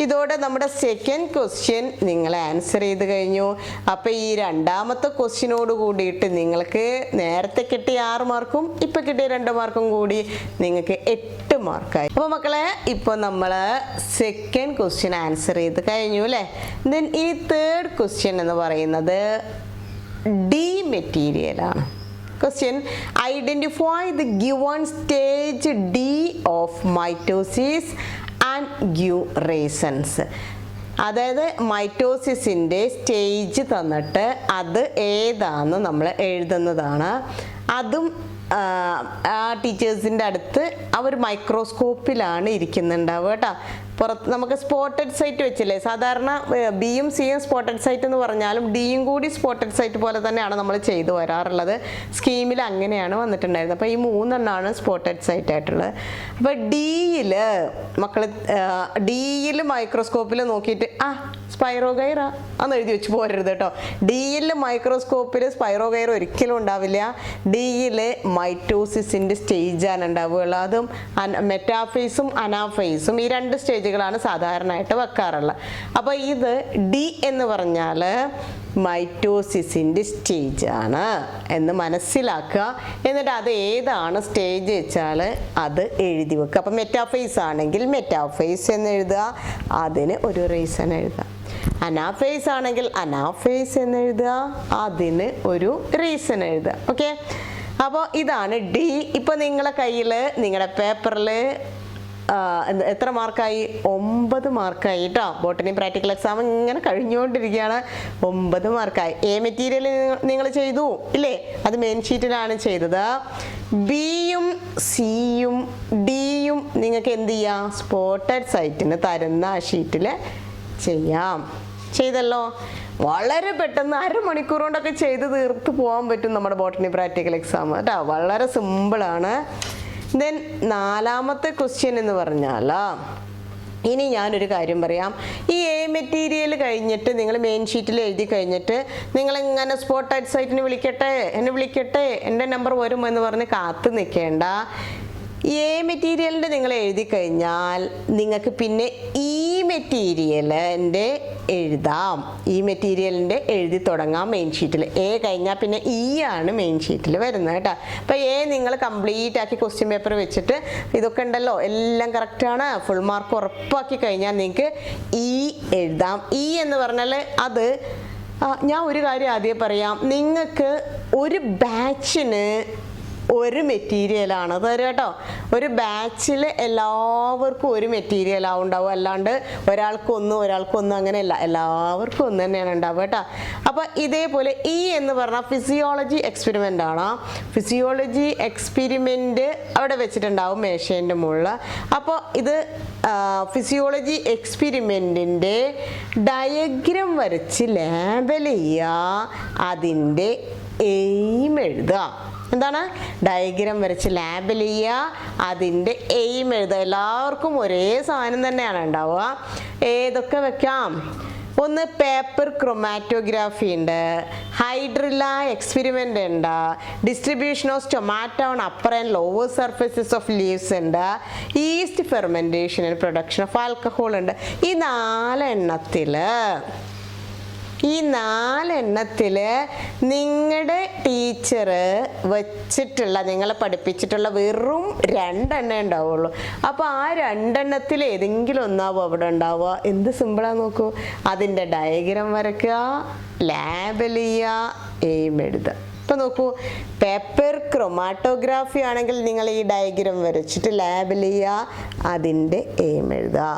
ഇതോടെ നമ്മുടെ സെക്കൻഡ് ക്വസ്റ്റ്യൻ നിങ്ങൾ ആൻസർ ചെയ്ത് കഴിഞ്ഞു. അപ്പോൾ ഈ രണ്ടാമത്തെ ക്വസ്റ്റ്യനോട് കൂടിയിട്ട് നിങ്ങൾക്ക് നേരത്തെ കിട്ടിയ 6 മാർക്കും ഇപ്പം കിട്ടിയ 2 മാർക്കും കൂടി നിങ്ങൾക്ക് 8 മാർക്കായി. അപ്പോൾ മക്കളെ ഇപ്പോൾ നമ്മൾ സെക്കൻഡ് ക്വസ്റ്റ്യൻ ആൻസർ ചെയ്ത് കഴിഞ്ഞു അല്ലേ. ദെൻ ഈ തേർഡ് ക്വസ്റ്റ്യൻ എന്ന് പറയുന്നത് ഡി മെറ്റീരിയലാണ്. Question: Identify the given stage D of mitosis and give reasons. അതായത് മൈറ്റോസിസിൻ്റെ സ്റ്റേജ് തന്നിട്ട് അത് ഏതാണെന്ന് നമ്മൾ എഴുതുന്നതാണ്. അതും ആ ടീച്ചേഴ്സിൻ്റെ അടുത്ത് അവർ മൈക്രോസ്കോപ്പിലാണ് ഇരിക്കുന്നുണ്ടാവുക കേട്ടോ. പുറത്ത് നമുക്ക് സ്പോട്ടഡ് സൈറ്റ് വെച്ചില്ലേ, സാധാരണ ബിയും സിയും സ്പോട്ടഡ് സൈറ്റ് എന്ന് പറഞ്ഞാലും ഡിയും കൂടി സ്പോട്ടഡ് സൈറ്റ് പോലെ തന്നെയാണ് നമ്മൾ ചെയ്തു വരാറുള്ളത്. സ്കീമിൽ അങ്ങനെയാണ് വന്നിട്ടുണ്ടായിരുന്നത്. അപ്പോൾ ഈ 3 എണ്ണമാണ് സ്പോട്ടഡ് സൈറ്റ് ആയിട്ടുള്ളത്. അപ്പോൾ ഡിയിൽ മക്കൾ ഡിയിൽ മൈക്രോസ്കോപ്പിൽ നോക്കിയിട്ട് സ്പൈറോഗൈറ അന്ന് എഴുതി വെച്ച് പോരരുത് കേട്ടോ. ഡിയിൽ മൈക്രോസ്കോപ്പിൽ സ്പൈറോഗൈറ ഒരിക്കലും ഉണ്ടാവില്ല. ഡിയിൽ മൈറ്റോസിസിൻ്റെ സ്റ്റേജാണ് ഉണ്ടാവുകയുള്ളൂ. അതും മെറ്റാഫേസും അനാഫേസും ഈ 2 സ്റ്റേജുകളാണ് സാധാരണയായിട്ട് വെക്കാറുള്ളത്. അപ്പോൾ ഇത് ഡി എന്ന് പറഞ്ഞാൽ മൈറ്റോസിസിൻ്റെ സ്റ്റേജാണ് എന്ന് മനസ്സിലാക്കുക. എന്നിട്ട് അത് ഏതാണ് സ്റ്റേജ് വെച്ചാൽ അത് എഴുതി വെക്കുക. അപ്പോൾ മെറ്റാഫേസ് ആണെങ്കിൽ മെറ്റാഫേസ് എന്ന് എഴുതുക, അതിന് ഒരു റീസൺ എഴുതുക. അനാഫേസ് ആണെങ്കിൽ അനാഫേസ് എന്ന് എഴുതുക, അതിന് ഒരു റീസൺ എഴുതുക. ഓക്കെ, അപ്പോൾ ഇതാണ് ഡി. ഇപ്പോൾ നിങ്ങളുടെ കയ്യിൽ നിങ്ങളുടെ പേപ്പറിൽ എത്ര മാർക്കായി? 9 മാർക്കായി കേട്ടോ. ബോട്ടണി പ്രാക്ടിക്കൽ എക്സാം ഇങ്ങനെ കഴിഞ്ഞുകൊണ്ടിരിക്കുകയാണ്. 9 മാർക്കായി. എ മെറ്റീരിയൽ നിങ്ങൾ ചെയ്തു ഇല്ലേ? അത് മെയിൻ ഷീറ്റിലാണ് ചെയ്തത്. ബിയും സിയും ഡിയും നിങ്ങൾക്ക് എന്ത് ചെയ്യാം? സ്പോട്ടഡ് സൈറ്റിന് തരുന്ന ആ ഷീറ്റിൽ ചെയ്യാം. ചെയ്തല്ലോ. വളരെ പെട്ടെന്ന് 1/2 മണിക്കൂർ കൊണ്ടൊക്കെ ചെയ്ത് തീർത്ത് പോകാൻ പറ്റും നമ്മുടെ ബോട്ടണി പ്രാക്ടിക്കൽ എക്സാം കേട്ടോ. വളരെ സിമ്പിളാണ്. ദെൻ 4ാമത്തെ ക്വസ്റ്റ്യൻ എന്ന് പറഞ്ഞാൽ, ഇനി ഞാനൊരു കാര്യം പറയാം. ഈ എ മെറ്റീരിയൽ കഴിഞ്ഞിട്ട് നിങ്ങൾ മെയിൻ ഷീറ്റിൽ എഴുതി കഴിഞ്ഞിട്ട് നിങ്ങളിങ്ങനെ സ്പോട്ടഡ് സൈറ്റിന് എന്നെ വിളിക്കട്ടെ എൻ്റെ നമ്പർ വരും എന്ന് പറഞ്ഞ് കാത്തു നിൽക്കേണ്ട. എ മെറ്റീരിയലിൻ്റെ നിങ്ങൾ എഴുതി കഴിഞ്ഞാൽ നിങ്ങൾക്ക് പിന്നെ ഈ മെറ്റീരിയലിൻ്റെ എഴുതാം. ഈ മെറ്റീരിയലിൻ്റെ എഴുതി തുടങ്ങാം മെയിൻ ഷീറ്റിൽ. എ കഴിഞ്ഞാൽ പിന്നെ ഇ ആണ് മെയിൻ ഷീറ്റിൽ വരുന്നത് കേട്ടോ. അപ്പോൾ എ നിങ്ങൾ കംപ്ലീറ്റ് ആക്കി ക്വസ്റ്റ്യൻ പേപ്പർ വെച്ചിട്ട് ഇതൊക്കെ ഉണ്ടല്ലോ എല്ലാം കറക്റ്റാണ്, ഫുൾ മാർക്ക് ഉറപ്പാക്കി കഴിഞ്ഞാൽ നിങ്ങൾക്ക് ഇ എഴുതാം. ഇ എന്ന് പറഞ്ഞാൽ അത് ഞാൻ ഒരു കാര്യം ആദ്യം പറയാം. നിങ്ങൾക്ക് ഒരു ബാച്ചിന് ഒരു മെറ്റീരിയലാണ് തരുക കേട്ടോ. ഒരു ബാച്ചിൽ എല്ലാവർക്കും ഒരു മെറ്റീരിയലാണ് ഉണ്ടാവുക. അല്ലാണ്ട് ഒരാൾക്കൊന്നും അങ്ങനെയല്ല, എല്ലാവർക്കും ഒന്ന് തന്നെയാണ് ഉണ്ടാവുക കേട്ടോ. അപ്പോൾ ഇതേപോലെ ഈ എന്ന് പറഞ്ഞാൽ ഫിസിയോളജി എക്സ്പെരിമെൻ്റ് ആണ്. ഫിസിയോളജി എക്സ്പെരിമെൻ്റ് അവിടെ വെച്ചിട്ടുണ്ടാവും മേശേൻ്റെ മുകളിൽ. അപ്പോൾ ഇത് ഫിസിയോളജി എക്സ്പെരിമെൻറ്റിൻ്റെ ഡയഗ്രം വരച്ച് ലേബൽ ചെയ്യുക, അതിൻ്റെ എയിം എഴുതുക. എന്താണ്? ഡയഗ്രാം വരച്ച് ലേബൽ ചെയ്യുക, അതിൻ്റെ എയിം എഴുതുക. എല്ലാവർക്കും ഒരേ സാധനം തന്നെയാണ് ഉണ്ടാവുക. ഏതൊക്കെ വെക്കാം? ഒന്ന് പേപ്പർ ക്രൊമാറ്റോഗ്രാഫി ഉണ്ട്, ഹൈഡ്രില്ല എക്സ്പെരിമെൻ്റ് ഉണ്ട്, distribution of stomata on upper and lower surfaces of leaves ഉണ്ട്, yeast fermentation and production of alcohol ഉണ്ട്. ഈ 4 എണ്ണത്തിൽ നിങ്ങളുടെ ടീച്ചർ വെച്ചിട്ടുള്ള, നിങ്ങളെ പഠിപ്പിച്ചിട്ടുള്ള വെറും 2 എണ്ണേ ഉണ്ടാവുള്ളൂ. അപ്പോൾ ആ 2 എണ്ണത്തിൽ ഏതെങ്കിലും ഒന്നാവും അവിടെ ഉണ്ടാവുക. എന്ത് സിമ്പിളാണ് നോക്കൂ. അതിൻ്റെ ഡയഗ്രാം വരയ്ക്കുക, ലേബൽ ചെയ്യുക, എയിം എഴുതുക. ഇപ്പോൾ നോക്കൂ, പേപ്പർ ക്രൊമാറ്റോഗ്രാഫി ആണെങ്കിൽ നിങ്ങൾ ഈ ഡയഗ്രാം വരച്ചിട്ട് ലേബൽ ചെയ്യുക, അതിൻ്റെ എയിം എഴുതുക.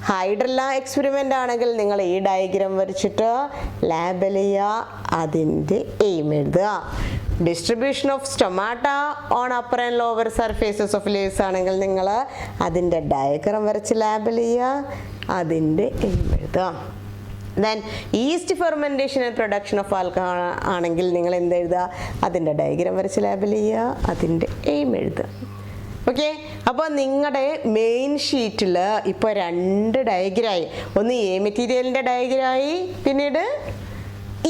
ഹൈഡ്രില്ല എക്സ്പെരിമെൻ്റ് ആണെങ്കിൽ നിങ്ങൾ ഈ ഡയഗ്രാം വരച്ചിട്ട് ലേബൽ ചെയ്യുക, അതിൻ്റെ എയിം എഴുതുക. Distribution of stomata on upper and lower surfaces of leaves ആണെങ്കിൽ നിങ്ങൾ അതിൻ്റെ ഡയഗ്രാം വരച്ച് ലേബൽ ചെയ്യുക, അതിൻ്റെ എയിം എഴുതുക. Then east fermentation and production of alcohol ആണെങ്കിൽ നിങ്ങൾ എന്ത് എഴുതുക? അതിൻ്റെ ഡയഗ്രാം വരച്ച് ലേബൽ ചെയ്യുക, അതിൻ്റെ എയിം എഴുതുക. ഓക്കെ, അപ്പോൾ നിങ്ങളുടെ മെയിൻ ഷീറ്റിൽ ഇപ്പോൾ 2 ഡയഗ്രായി. ഒന്ന് എ മെറ്റീരിയലിൻ്റെ ഡയഗ്രായി, പിന്നീട്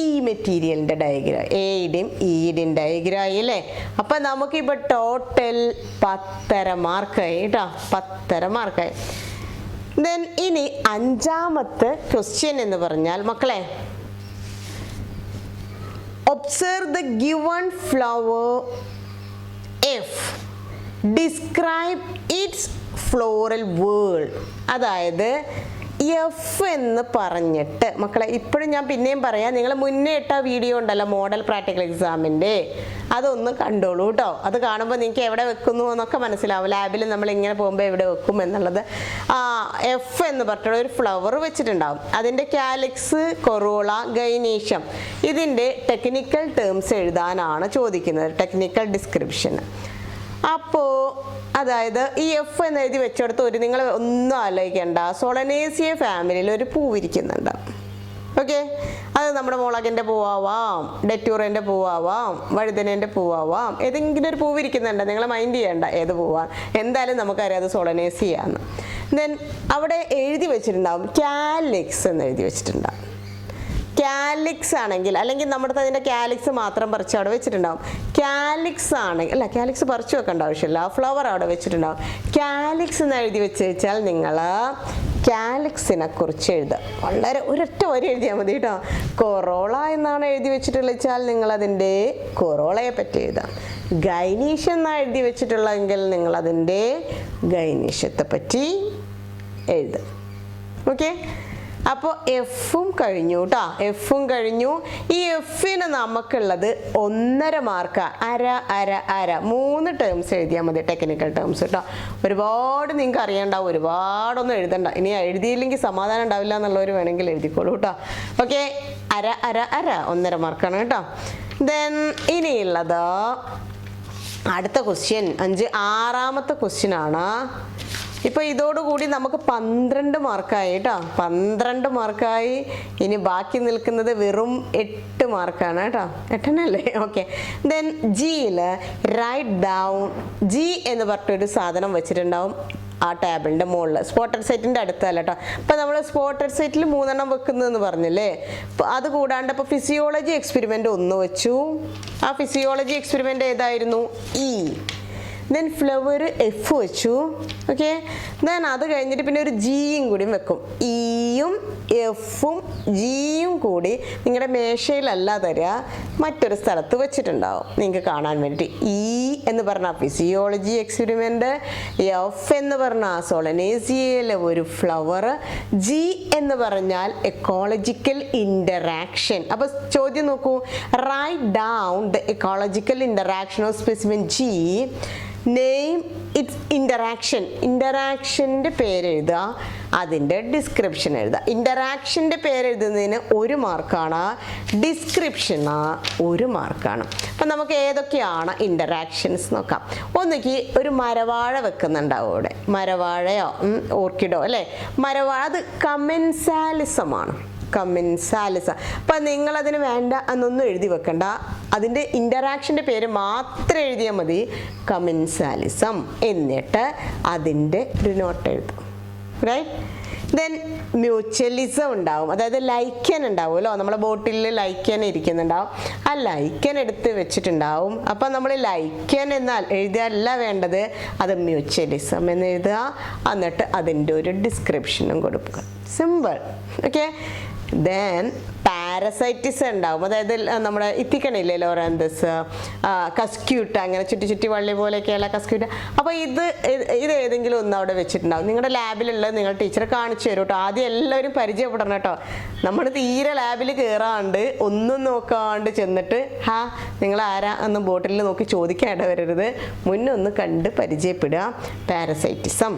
ഈ മെറ്റീരിയലിൻ്റെ ഡയഗ്രാം, എയുടെയും ഇയുടെയും ഡയഗ്രായി അല്ലേ. അപ്പം നമുക്കിപ്പോൾ ടോട്ടൽ 10.5 മാർക്കായി കേട്ടോ, 10.5 മാർക്കായി. ദെൻ ഇനി 5ാമത്തെ ക്വസ്റ്റ്യൻ എന്ന് പറഞ്ഞാൽ മക്കളെ, observe the given flower F, describe it's floral world. അതായത് എഫ് എന്ന് പറഞ്ഞിട്ട് മക്കളെ, ഇപ്പോഴും ഞാൻ പിന്നെയും പറയാം, നിങ്ങൾ മുന്നേ ഇട്ട വീഡിയോ ഉണ്ടല്ലോ മോഡൽ പ്രാക്ടിക്കൽ എക്സാമിൻ്റെ, അതൊന്ന് കണ്ടോളൂ കേട്ടോ. അത് കാണുമ്പോൾ നിങ്ങൾക്ക് എവിടെ വെക്കുന്നു എന്നൊക്കെ മനസ്സിലാവും. ലാബിൽ നമ്മൾ ഇങ്ങനെ പോകുമ്പോൾ എവിടെ വെക്കും എന്നുള്ളത്. എഫ് എന്ന് പറഞ്ഞിട്ടുള്ള ഒരു ഫ്ലവർ വെച്ചിട്ടുണ്ടാവും. അതിൻ്റെ കാലിക്സ്, കൊറോള, ഗൈനീഷ്യം, ഇതിൻ്റെ ടെക്നിക്കൽ ടേംസ് എഴുതാനാണ് ചോദിക്കുന്നത്, ടെക്നിക്കൽ ഡിസ്ക്രിപ്ഷൻ. അപ്പോൾ അതായത് ഈ എഫ് എന്ന് എഴുതി വെച്ചെടുത്ത് ഒരു, നിങ്ങൾ ഒന്നും ആലോചിക്കേണ്ട, സോളനേസിയ ഫാമിലിയിൽ ഒരു പൂവിരിക്കുന്നുണ്ട്. ഓക്കെ, അത് നമ്മുടെ മുളകിൻ്റെ പൂവാവാം, ഡെറ്റൂറിൻ്റെ പൂവാവാം, വഴുതനേൻ്റെ പൂവാവാം, ഏതെങ്കിലും ഒരു പൂവിരിക്കുന്നുണ്ട്. നിങ്ങൾ മൈൻഡ് ചെയ്യേണ്ട ഏത് പൂവാണ്, എന്തായാലും നമുക്കറിയാം അത് സോളനേസിയാന്ന്. ദെൻ അവിടെ എഴുതി വെച്ചിട്ടുണ്ടാവും കാലിക്സ് എന്ന് എഴുതി വെച്ചിട്ടുണ്ടാവും. കാലിക്സ് ആണെങ്കിൽ, അല്ലെങ്കിൽ നമ്മുടെ അതിൻ്റെ കാലിക്സ് മാത്രം പറിച്ച് അവിടെ വെച്ചിട്ടുണ്ടാവും. കാലിക്സ് ആണെങ്കിൽ, അല്ല കാലിക്സ് പറിച്ചു വെക്കേണ്ട ആവശ്യമില്ല, ഫ്ലവർ അവിടെ വെച്ചിട്ടുണ്ടാവും. കാലിക്സ് എന്ന് എഴുതി വെച്ചാൽ നിങ്ങൾ കാലിക്സിനെ കുറിച്ച് എഴുതുക. വളരെ ഒരൊറ്റ വരി എഴുതിയാൽ മതി കേട്ടോ. കൊറോള എന്നാണ് എഴുതി വെച്ചിട്ടുള്ളതെച്ചാൽ നിങ്ങൾ അതിൻ്റെ കൊറോളയെ പറ്റി എഴുതാം. ഗൈനീഷ്യം എന്നാണ് എഴുതി വെച്ചിട്ടുള്ളതെങ്കിൽ നിങ്ങൾ അതിൻ്റെ ഗൈനീഷ്യത്തെ പറ്റി എഴുതുക. ഓക്കെ, അപ്പോൾ എഫും കഴിഞ്ഞു കേട്ടോ, എഫും കഴിഞ്ഞു. ഈ എഫിന് നമുക്കുള്ളത് 1.5 മാർക്ക്, അര അര അര 3 ടേംസ് എഴുതിയാൽ മതി, ടെക്നിക്കൽ ടേംസ് കേട്ടോ. ഒരുപാട് നിങ്ങൾക്ക് അറിയണ്ടാവും, ഒരുപാടൊന്നും എഴുതണ്ട. ഇനി എഴുതിയില്ലെങ്കിൽ സമാധാനം ഉണ്ടാവില്ല എന്നുള്ളവർ വേണമെങ്കിൽ എഴുതിക്കോളൂ കേട്ടോ. ഓക്കെ, അര അര അര 1.5 മാർക്കാണ് കേട്ടോ. ദെൻ ഇനിയുള്ളത് അടുത്ത ക്വസ്റ്റ്യൻ 6ാമത്തെ ക്വസ്റ്റ്യൻ ആണ്. ഇപ്പോൾ ഇതോടുകൂടി നമുക്ക് 12 മാർക്കായി കേട്ടോ, 12 മാർക്കായി. ഇനി ബാക്കി നിൽക്കുന്നത് വെറും 8 മാർക്കാണ് കേട്ടോ, 8 ഓക്കെ. ദെൻ ജിയിൽ റൈറ്റ് ഡൗൺ, ജി എന്ന് പറഞ്ഞിട്ടൊരു സാധനം വെച്ചിട്ടുണ്ടാവും ആ ടേബിളിൻ്റെ മുകളിൽ, സ്പോട്ടഡ് സൈറ്റിൻ്റെ അടുത്തല്ല കേട്ടോ. അപ്പോൾ നമ്മൾ സ്പോട്ടഡ് സൈറ്റിൽ 3 വെക്കുന്നതെന്ന് പറഞ്ഞില്ലേ. അപ്പോൾ അത് കൂടാണ്ട് ഇപ്പോൾ ഫിസിയോളജി എക്സ്പെരിമെൻ്റ് 1 വെച്ചു. ആ ഫിസിയോളജി എക്സ്പെരിമെൻ്റ് ഏതായിരുന്നു? ഇ. ദെൻ ഫ്ലവർ എഫ് വെച്ചു. ഓക്കെ, ദെൻ അത് കഴിഞ്ഞിട്ട് പിന്നെ ഒരു ജിയും കൂടി വെക്കും. ഇയും എഫും ജിയും കൂടി നിങ്ങളുടെ മേശയിലല്ല തരിക, മറ്റൊരു സ്ഥലത്ത് വെച്ചിട്ടുണ്ടാവും നിങ്ങൾക്ക് കാണാൻ വേണ്ടി. ഇ എന്ന് പറഞ്ഞാൽ ഫിസിയോളജി എക്സ്പെരിമെൻ്റ്, എഫ് എന്ന് പറഞ്ഞാൽ സോളനേസിയയിലെ ഒരു ഫ്ലവർ, ജി എന്ന് പറഞ്ഞാൽ എക്കോളജിക്കൽ ഇൻ്ററാക്ഷൻ. അപ്പോൾ ചോദ്യം നോക്കൂ, write down the ecological interaction of specimen G, name its interaction. ഇൻ്ററാക്ഷൻ്റെ പേരെഴുതുക, അതിൻ്റെ ഡിസ്ക്രിപ്ഷൻ എഴുതുക. ഇൻ്ററാക്ഷൻ്റെ പേരെഴുതുന്നതിന് 1 മാർക്കാണ്, ഡിസ്ക്രിപ്ഷന് 1 മാർക്കാണ്. അപ്പം നമുക്ക് ഏതൊക്കെയാണ് ഇൻ്ററാക്ഷൻസ് നോക്കാം. ഒന്നുകിൽ ഒരു മരവാഴ വെക്കുന്നുണ്ടാവും അവിടെ, മരവാഴയോ ഓർക്കിഡോ അല്ലേ, മരവാഴ, അത് കമെൻസാലിസമാണ്, കമെൻസാലിസ. അപ്പം നിങ്ങളതിന് വേണ്ട എന്നൊന്നും എഴുതി വെക്കണ്ട, അതിൻ്റെ ഇൻ്ററാക്ഷൻ്റെ പേര് മാത്രം എഴുതിയാൽ മതി, കമെൻസാലിസം. എന്നിട്ട് അതിൻ്റെ ഒരു നോട്ട് എഴുതും, റൈറ്റ്. ദെൻ മ്യൂച്വലിസം ഉണ്ടാവും, അതായത് ലൈക്കൻ ഉണ്ടാവുമല്ലോ, നമ്മളെ ബോട്ടിലിൽ ലൈക്കൻ ഇരിക്കുന്നുണ്ടാവും, ആ ലൈക്കൻ എടുത്ത് വെച്ചിട്ടുണ്ടാവും. അപ്പം നമ്മൾ ലൈക്കൻ എന്നാൽ എഴുതിയല്ല വേണ്ടത്, അത് മ്യൂച്വലിസം എന്ന് എഴുതുക. എന്നിട്ട് അതിൻ്റെ ഒരു ഡിസ്ക്രിപ്ഷനും കൊടുക്കുക, സിമ്പിൾ. ഓക്കെ, ദെൻ പാരസൈറ്റിസ് ഉണ്ടാവും, അതായത് നമ്മുടെ ഇത്തിക്കണില്ലേ ലോറാന്തസ്, കസ്ക്യൂട്ട, അങ്ങനെ ചുറ്റി ചുറ്റി വള്ളി പോലെയൊക്കെയുള്ള കസ്ക്യൂട്ട. അപ്പോൾ ഇത് ഏതെങ്കിലും ഒന്ന് അവിടെ വെച്ചിട്ടുണ്ടാവും. നിങ്ങളുടെ ലാബിലുള്ളത് നിങ്ങൾ ടീച്ചറെ കാണിച്ചു തരും കേട്ടോ. ആദ്യം എല്ലാവരും പരിചയപ്പെടണം കേട്ടോ. നമ്മൾ തീരെ ലാബിൽ കയറാണ്ട് ഒന്നും നോക്കാണ്ട് ചെന്നിട്ട് നിങ്ങൾ ആരാ എന്ന് ബോട്ടിൽ നോക്കി ചോദിക്കാൻ ഇടവരരുത്, മുന്നൊന്ന് കണ്ട് പരിചയപ്പെടുക. പാരസൈറ്റിസം.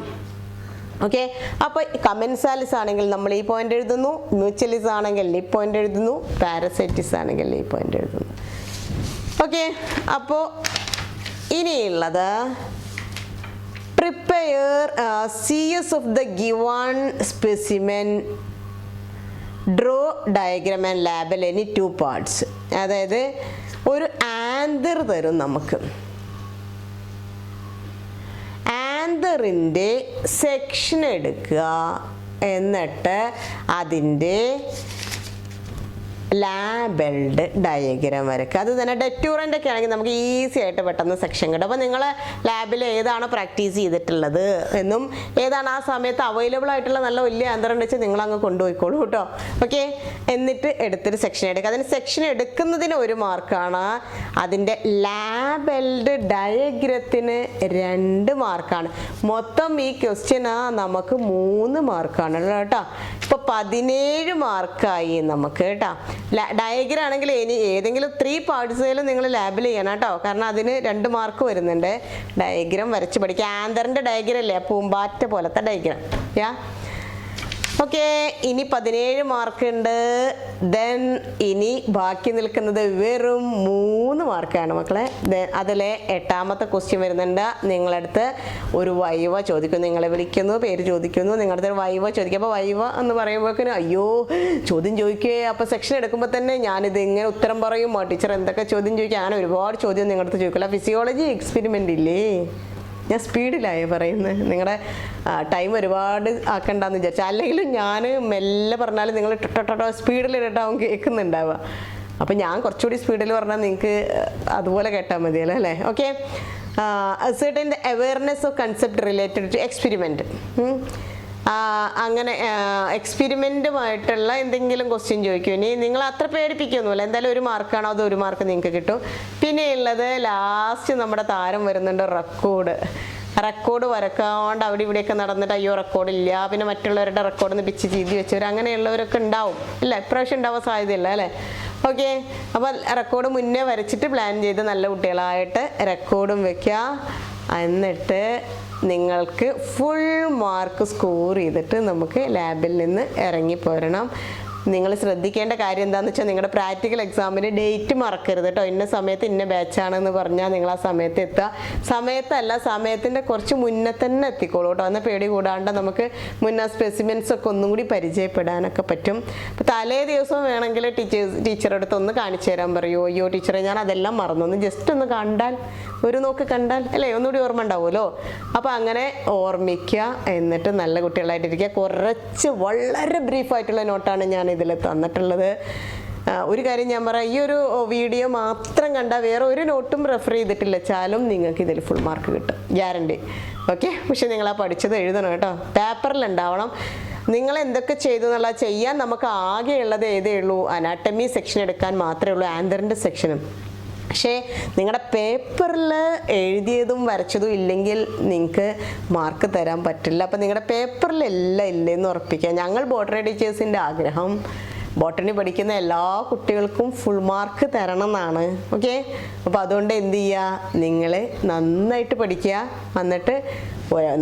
ഓക്കെ, അപ്പോൾ കമെൻസാലിസ് ആണെങ്കിൽ നമ്മൾ ഈ പോയിന്റ് എഴുതുന്നു, മ്യൂച്വലിസ് ആണെങ്കിൽ ഈ പോയിന്റ് എഴുതുന്നു, പാരസൈറ്റിസ് ആണെങ്കിൽ ഈ പോയിന്റ് എഴുതുന്നു. ഓക്കെ, അപ്പോൾ ഇനിയുള്ളത് prepare CS of the given specimen, draw diagram and label any 2 parts. അതായത് ഒരു ആന്തർ തരും നമുക്ക്, ആന്തറിൻ്റെ സെക്ഷൻ എടുക്കുക, എന്നിട്ട് അതിൻ്റെ ലാബിൾഡ് ഡയഗ്രാം വരയ്ക്കുക. അത് തന്നെ ഡെറ്റൂറൻ്റ് ഒക്കെ ആണെങ്കിൽ നമുക്ക് ഈസി ആയിട്ട് പെട്ടെന്ന് സെക്ഷൻ കിട്ടും. അപ്പോൾ നിങ്ങൾ ലാബിൽ ഏതാണോ പ്രാക്ടീസ് ചെയ്തിട്ടുള്ളത് എന്നും ഏതാണ് ആ സമയത്ത് അവൈലബിൾ ആയിട്ടുള്ള നല്ല വലിയ ആന്തരം വെച്ച് നിങ്ങളങ്ങ് കൊണ്ടുപോയിക്കോളൂ കേട്ടോ. ഓക്കെ, എന്നിട്ട് എടുത്തിട്ട് സെക്ഷൻ എടുക്കുക. അതിന് സെക്ഷൻ എടുക്കുന്നതിന് 1 മാർക്കാണ്, അതിൻ്റെ ലാബിൾഡ് ഡയഗ്രത്തിന് 2 മാർക്കാണ്. മൊത്തം ഈ ക്വസ്റ്റ്യന് നമുക്ക് 3 മാർക്കാണ് കേട്ടോ. ഇപ്പോൾ 17 മാർക്കായി നമുക്ക് കേട്ടോ. ഡയഗ്രം ആണെങ്കിൽ ഇനി ഏതെങ്കിലും 3 പാർട്സിലും നിങ്ങൾ ലാബിൽ ചെയ്യണം കേട്ടോ, കാരണം അതിന് 2 മാർക്ക് വരുന്നുണ്ട്. ഡയഗ്രം വരച്ച് പഠിക്കുക. ആന്തറിൻ്റെ ഡയഗ്രം അല്ലേ, പൂമ്പാറ്റ പോലത്തെ ഡയഗ്രം. യാ ഓക്കെ, ഇനി 17 മാർക്ക് ഉണ്ട്. ദെൻ ഇനി ബാക്കി നിൽക്കുന്നത് വെറും 3 മാർക്കാണ് മക്കളെ. അതിലെ 8ാമത്തെ ക്വസ്റ്റ്യൻ വരുന്നുണ്ട്. നിങ്ങളടുത്ത് ഒരു വൈവ ചോദിക്കുന്നു, നിങ്ങളെ വിളിക്കുന്നു, പേര് ചോദിക്കുന്നു, നിങ്ങളുടെ അടുത്ത് വൈവ ചോദിക്കും. അപ്പോൾ വൈവ എന്ന് പറയുമ്പോഴേക്കിനും അയ്യോ ചോദ്യം ചോദിക്കുകയെ, അപ്പോൾ സെക്ഷൻ എടുക്കുമ്പോൾ തന്നെ ഞാനിത് ഇങ്ങനെ ഉത്തരം പറയും, ടീച്ചർ എന്തൊക്കെ ചോദ്യം ചോദിക്കുക, ഞാൻ ഒരുപാട് ചോദ്യം നിങ്ങളുടെ അടുത്ത് ചോദിക്കില്ല. ഫിസിയോളജി എക്സ്പെരിമെൻ്റ് ഇല്ലേ, ഞാൻ സ്പീഡിലായി പറയുന്നത്, നിങ്ങളുടെ ടൈം ഒരുപാട് ആക്കണ്ടെന്ന് വിചാരിച്ചാൽ. അല്ലെങ്കിലും ഞാൻ മെല്ലെ പറഞ്ഞാൽ നിങ്ങൾ ടൊട്ടോ സ്പീഡിലിട്ടാവും കേൾക്കുന്നുണ്ടാവുക. അപ്പം ഞാൻ കുറച്ചുകൂടി സ്പീഡിൽ പറഞ്ഞാൽ നിങ്ങൾക്ക് അതുപോലെ കേട്ടാൽ മതിയല്ലോ അല്ലേ. Okay, certain awareness of concept related to experiment. അങ്ങനെ എക്സ്പെരിമെൻറ്റുമായിട്ടുള്ള എന്തെങ്കിലും ക്വസ്റ്റ്യൻ ചോദിക്കും. ഇനി നിങ്ങൾ അത്ര പേടിപ്പിക്കൊന്നുമില്ല, എന്തായാലും 1 മാർക്കാണോ അത് 1 മാർക്ക് നിങ്ങൾക്ക് കിട്ടും. പിന്നെ ഉള്ളത് ലാസ്റ്റ് നമ്മുടെ താരം വരുന്നുണ്ട്, റെക്കോർഡ് വരക്കാണ്ട് അവിടെ ഇവിടെയൊക്കെ നടന്നിട്ട് അയ്യോ റെക്കോർഡില്ല, പിന്നെ മറ്റുള്ളവരുടെ റെക്കോർഡിൽ നിന്ന് പിച്ച് ചെയ്ത് വെച്ചവർ അങ്ങനെയുള്ളവരൊക്കെ ഉണ്ടാവും ഇല്ല, ഇപ്രാവശ്യം ഉണ്ടാവാൻ സാധ്യതയില്ല അല്ലേ. ഓക്കെ, അപ്പോൾ റെക്കോർഡ് മുന്നേ വരച്ചിട്ട് പ്ലാൻ ചെയ്ത് നല്ല കുട്ടികളായിട്ട് റെക്കോർഡും വെക്കുക. എന്നിട്ട് നിങ്ങൾക്ക് ഫുൾ മാർക്ക് സ്കോർ ചെയ്തിട്ട് നമുക്ക് ലാബിൽ നിന്ന് ഇറങ്ങിപ്പോരണം. നിങ്ങൾ ശ്രദ്ധിക്കേണ്ട കാര്യം എന്താണെന്ന് വെച്ചാൽ നിങ്ങളുടെ പ്രാക്ടിക്കൽ എക്സാമിന് ഡേറ്റ് മറക്കരുത് കേട്ടോ. ഇന്ന സമയത്ത് ഇന്ന ബാച്ചാണെന്ന് പറഞ്ഞാൽ നിങ്ങൾ ആ സമയത്ത് എത്തുക. സമയത്തല്ല, സമയത്തിൻ്റെ കുറച്ച് മുന്നേ തന്നെ എത്തിക്കോളൂ കേട്ടോ. എന്നാൽ പേടി കൂടാണ്ട് നമുക്ക് മുന്നേ സ്പെസിമെൻസ് ഒക്കെ ഒന്നും കൂടി പരിചയപ്പെടാനൊക്കെ പറ്റും. അപ്പോൾ തലേ ദിവസം വേണമെങ്കിൽ ടീച്ചറുടെ അടുത്ത് ഒന്ന് കാണിച്ചു തരാൻ പറയുമോ, അയ്യോ ടീച്ചറെ ഞാൻ അതെല്ലാം മറന്നു, ജസ്റ്റ് ഒന്ന് കണ്ടാൽ, ഒരു നോക്ക് കണ്ടാൽ അല്ലേ ഒന്നുകൂടി ഓർമ്മ ഉണ്ടാവുമല്ലോ. അപ്പോൾ അങ്ങനെ ഓർമ്മിക്കുക, എന്നിട്ട് നല്ല കുട്ടികളായിട്ടിരിക്കുക. കുറച്ച് വളരെ ബ്രീഫായിട്ടുള്ള നോട്ടാണ് ഞാൻ ഇതിൽ തന്നിട്ടുള്ളത്. ഒരു കാര്യം ഞാൻ പറയാം, ഈ ഒരു വീഡിയോ മാത്രം കണ്ടാൽ വേറെ ഒരു നോട്ടും റെഫർ ചെയ്തിട്ടില്ല വെച്ചാലും നിങ്ങൾക്ക് ഇതിൽ ഫുൾ മാർക്ക് കിട്ടും, ഗ്യാരണ്ടി. ഓക്കെ, പക്ഷെ നിങ്ങൾ ആ പഠിച്ചത് എഴുതണം കേട്ടോ, പേപ്പറിൽ ഉണ്ടാവണം. നിങ്ങൾ എന്തൊക്കെ ചെയ്തു എന്നുള്ള ചെയ്യാൻ നമുക്ക് ആകെയുള്ളത് ഏതേ ഉള്ളൂ, അനാട്ടമി സെക്ഷൻ എടുക്കാൻ മാത്രമേ ഉള്ളൂ, ആന്തറിൻ്റെ സെക്ഷനും. പക്ഷേ നിങ്ങളുടെ പേപ്പറിൽ എഴുതിയതും വരച്ചതും ഇല്ലെങ്കിൽ നിങ്ങൾക്ക് മാർക്ക് തരാൻ പറ്റില്ല. അപ്പം നിങ്ങളുടെ പേപ്പറിലെല്ലാം ഇല്ലെന്ന് ഉറപ്പിക്കുക. ഞങ്ങൾ ബോട്ടണി ടീച്ചേഴ്സിൻ്റെ ആഗ്രഹം ബോട്ടണി പഠിക്കുന്ന എല്ലാ കുട്ടികൾക്കും ഫുൾ മാർക്ക് തരണം എന്നാണ്. ഓക്കെ, അപ്പോൾ അതുകൊണ്ട് എന്ത് ചെയ്യുക, നിങ്ങൾ നന്നായിട്ട് പഠിക്കുക, എന്നിട്ട്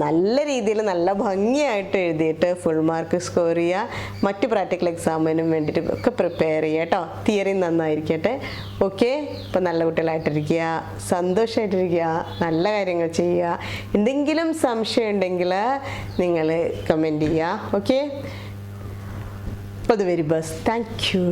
നല്ല രീതിയിൽ നല്ല ഭംഗിയായിട്ട് എഴുതിയിട്ട് ഫുൾ മാർക്ക് സ്കോർ ചെയ്യുക. മറ്റ് പ്രാക്ടിക്കൽ എക്സാമിനും വേണ്ടിയിട്ട് ഒക്കെ പ്രിപ്പയർ ചെയ്യുക കേട്ടോ. തിയറി നന്നായിരിക്കട്ടെ. ഓക്കെ, അപ്പോൾ നല്ല കുട്ടികളായിട്ടിരിക്കുക, സന്തോഷമായിട്ടിരിക്കുക, നല്ല കാര്യങ്ങൾ ചെയ്യുക. എന്തെങ്കിലും സംശയം ഉണ്ടെങ്കിൽ നിങ്ങൾ കമൻറ്റ് ചെയ്യുക. Okay, for the very best. Thank you.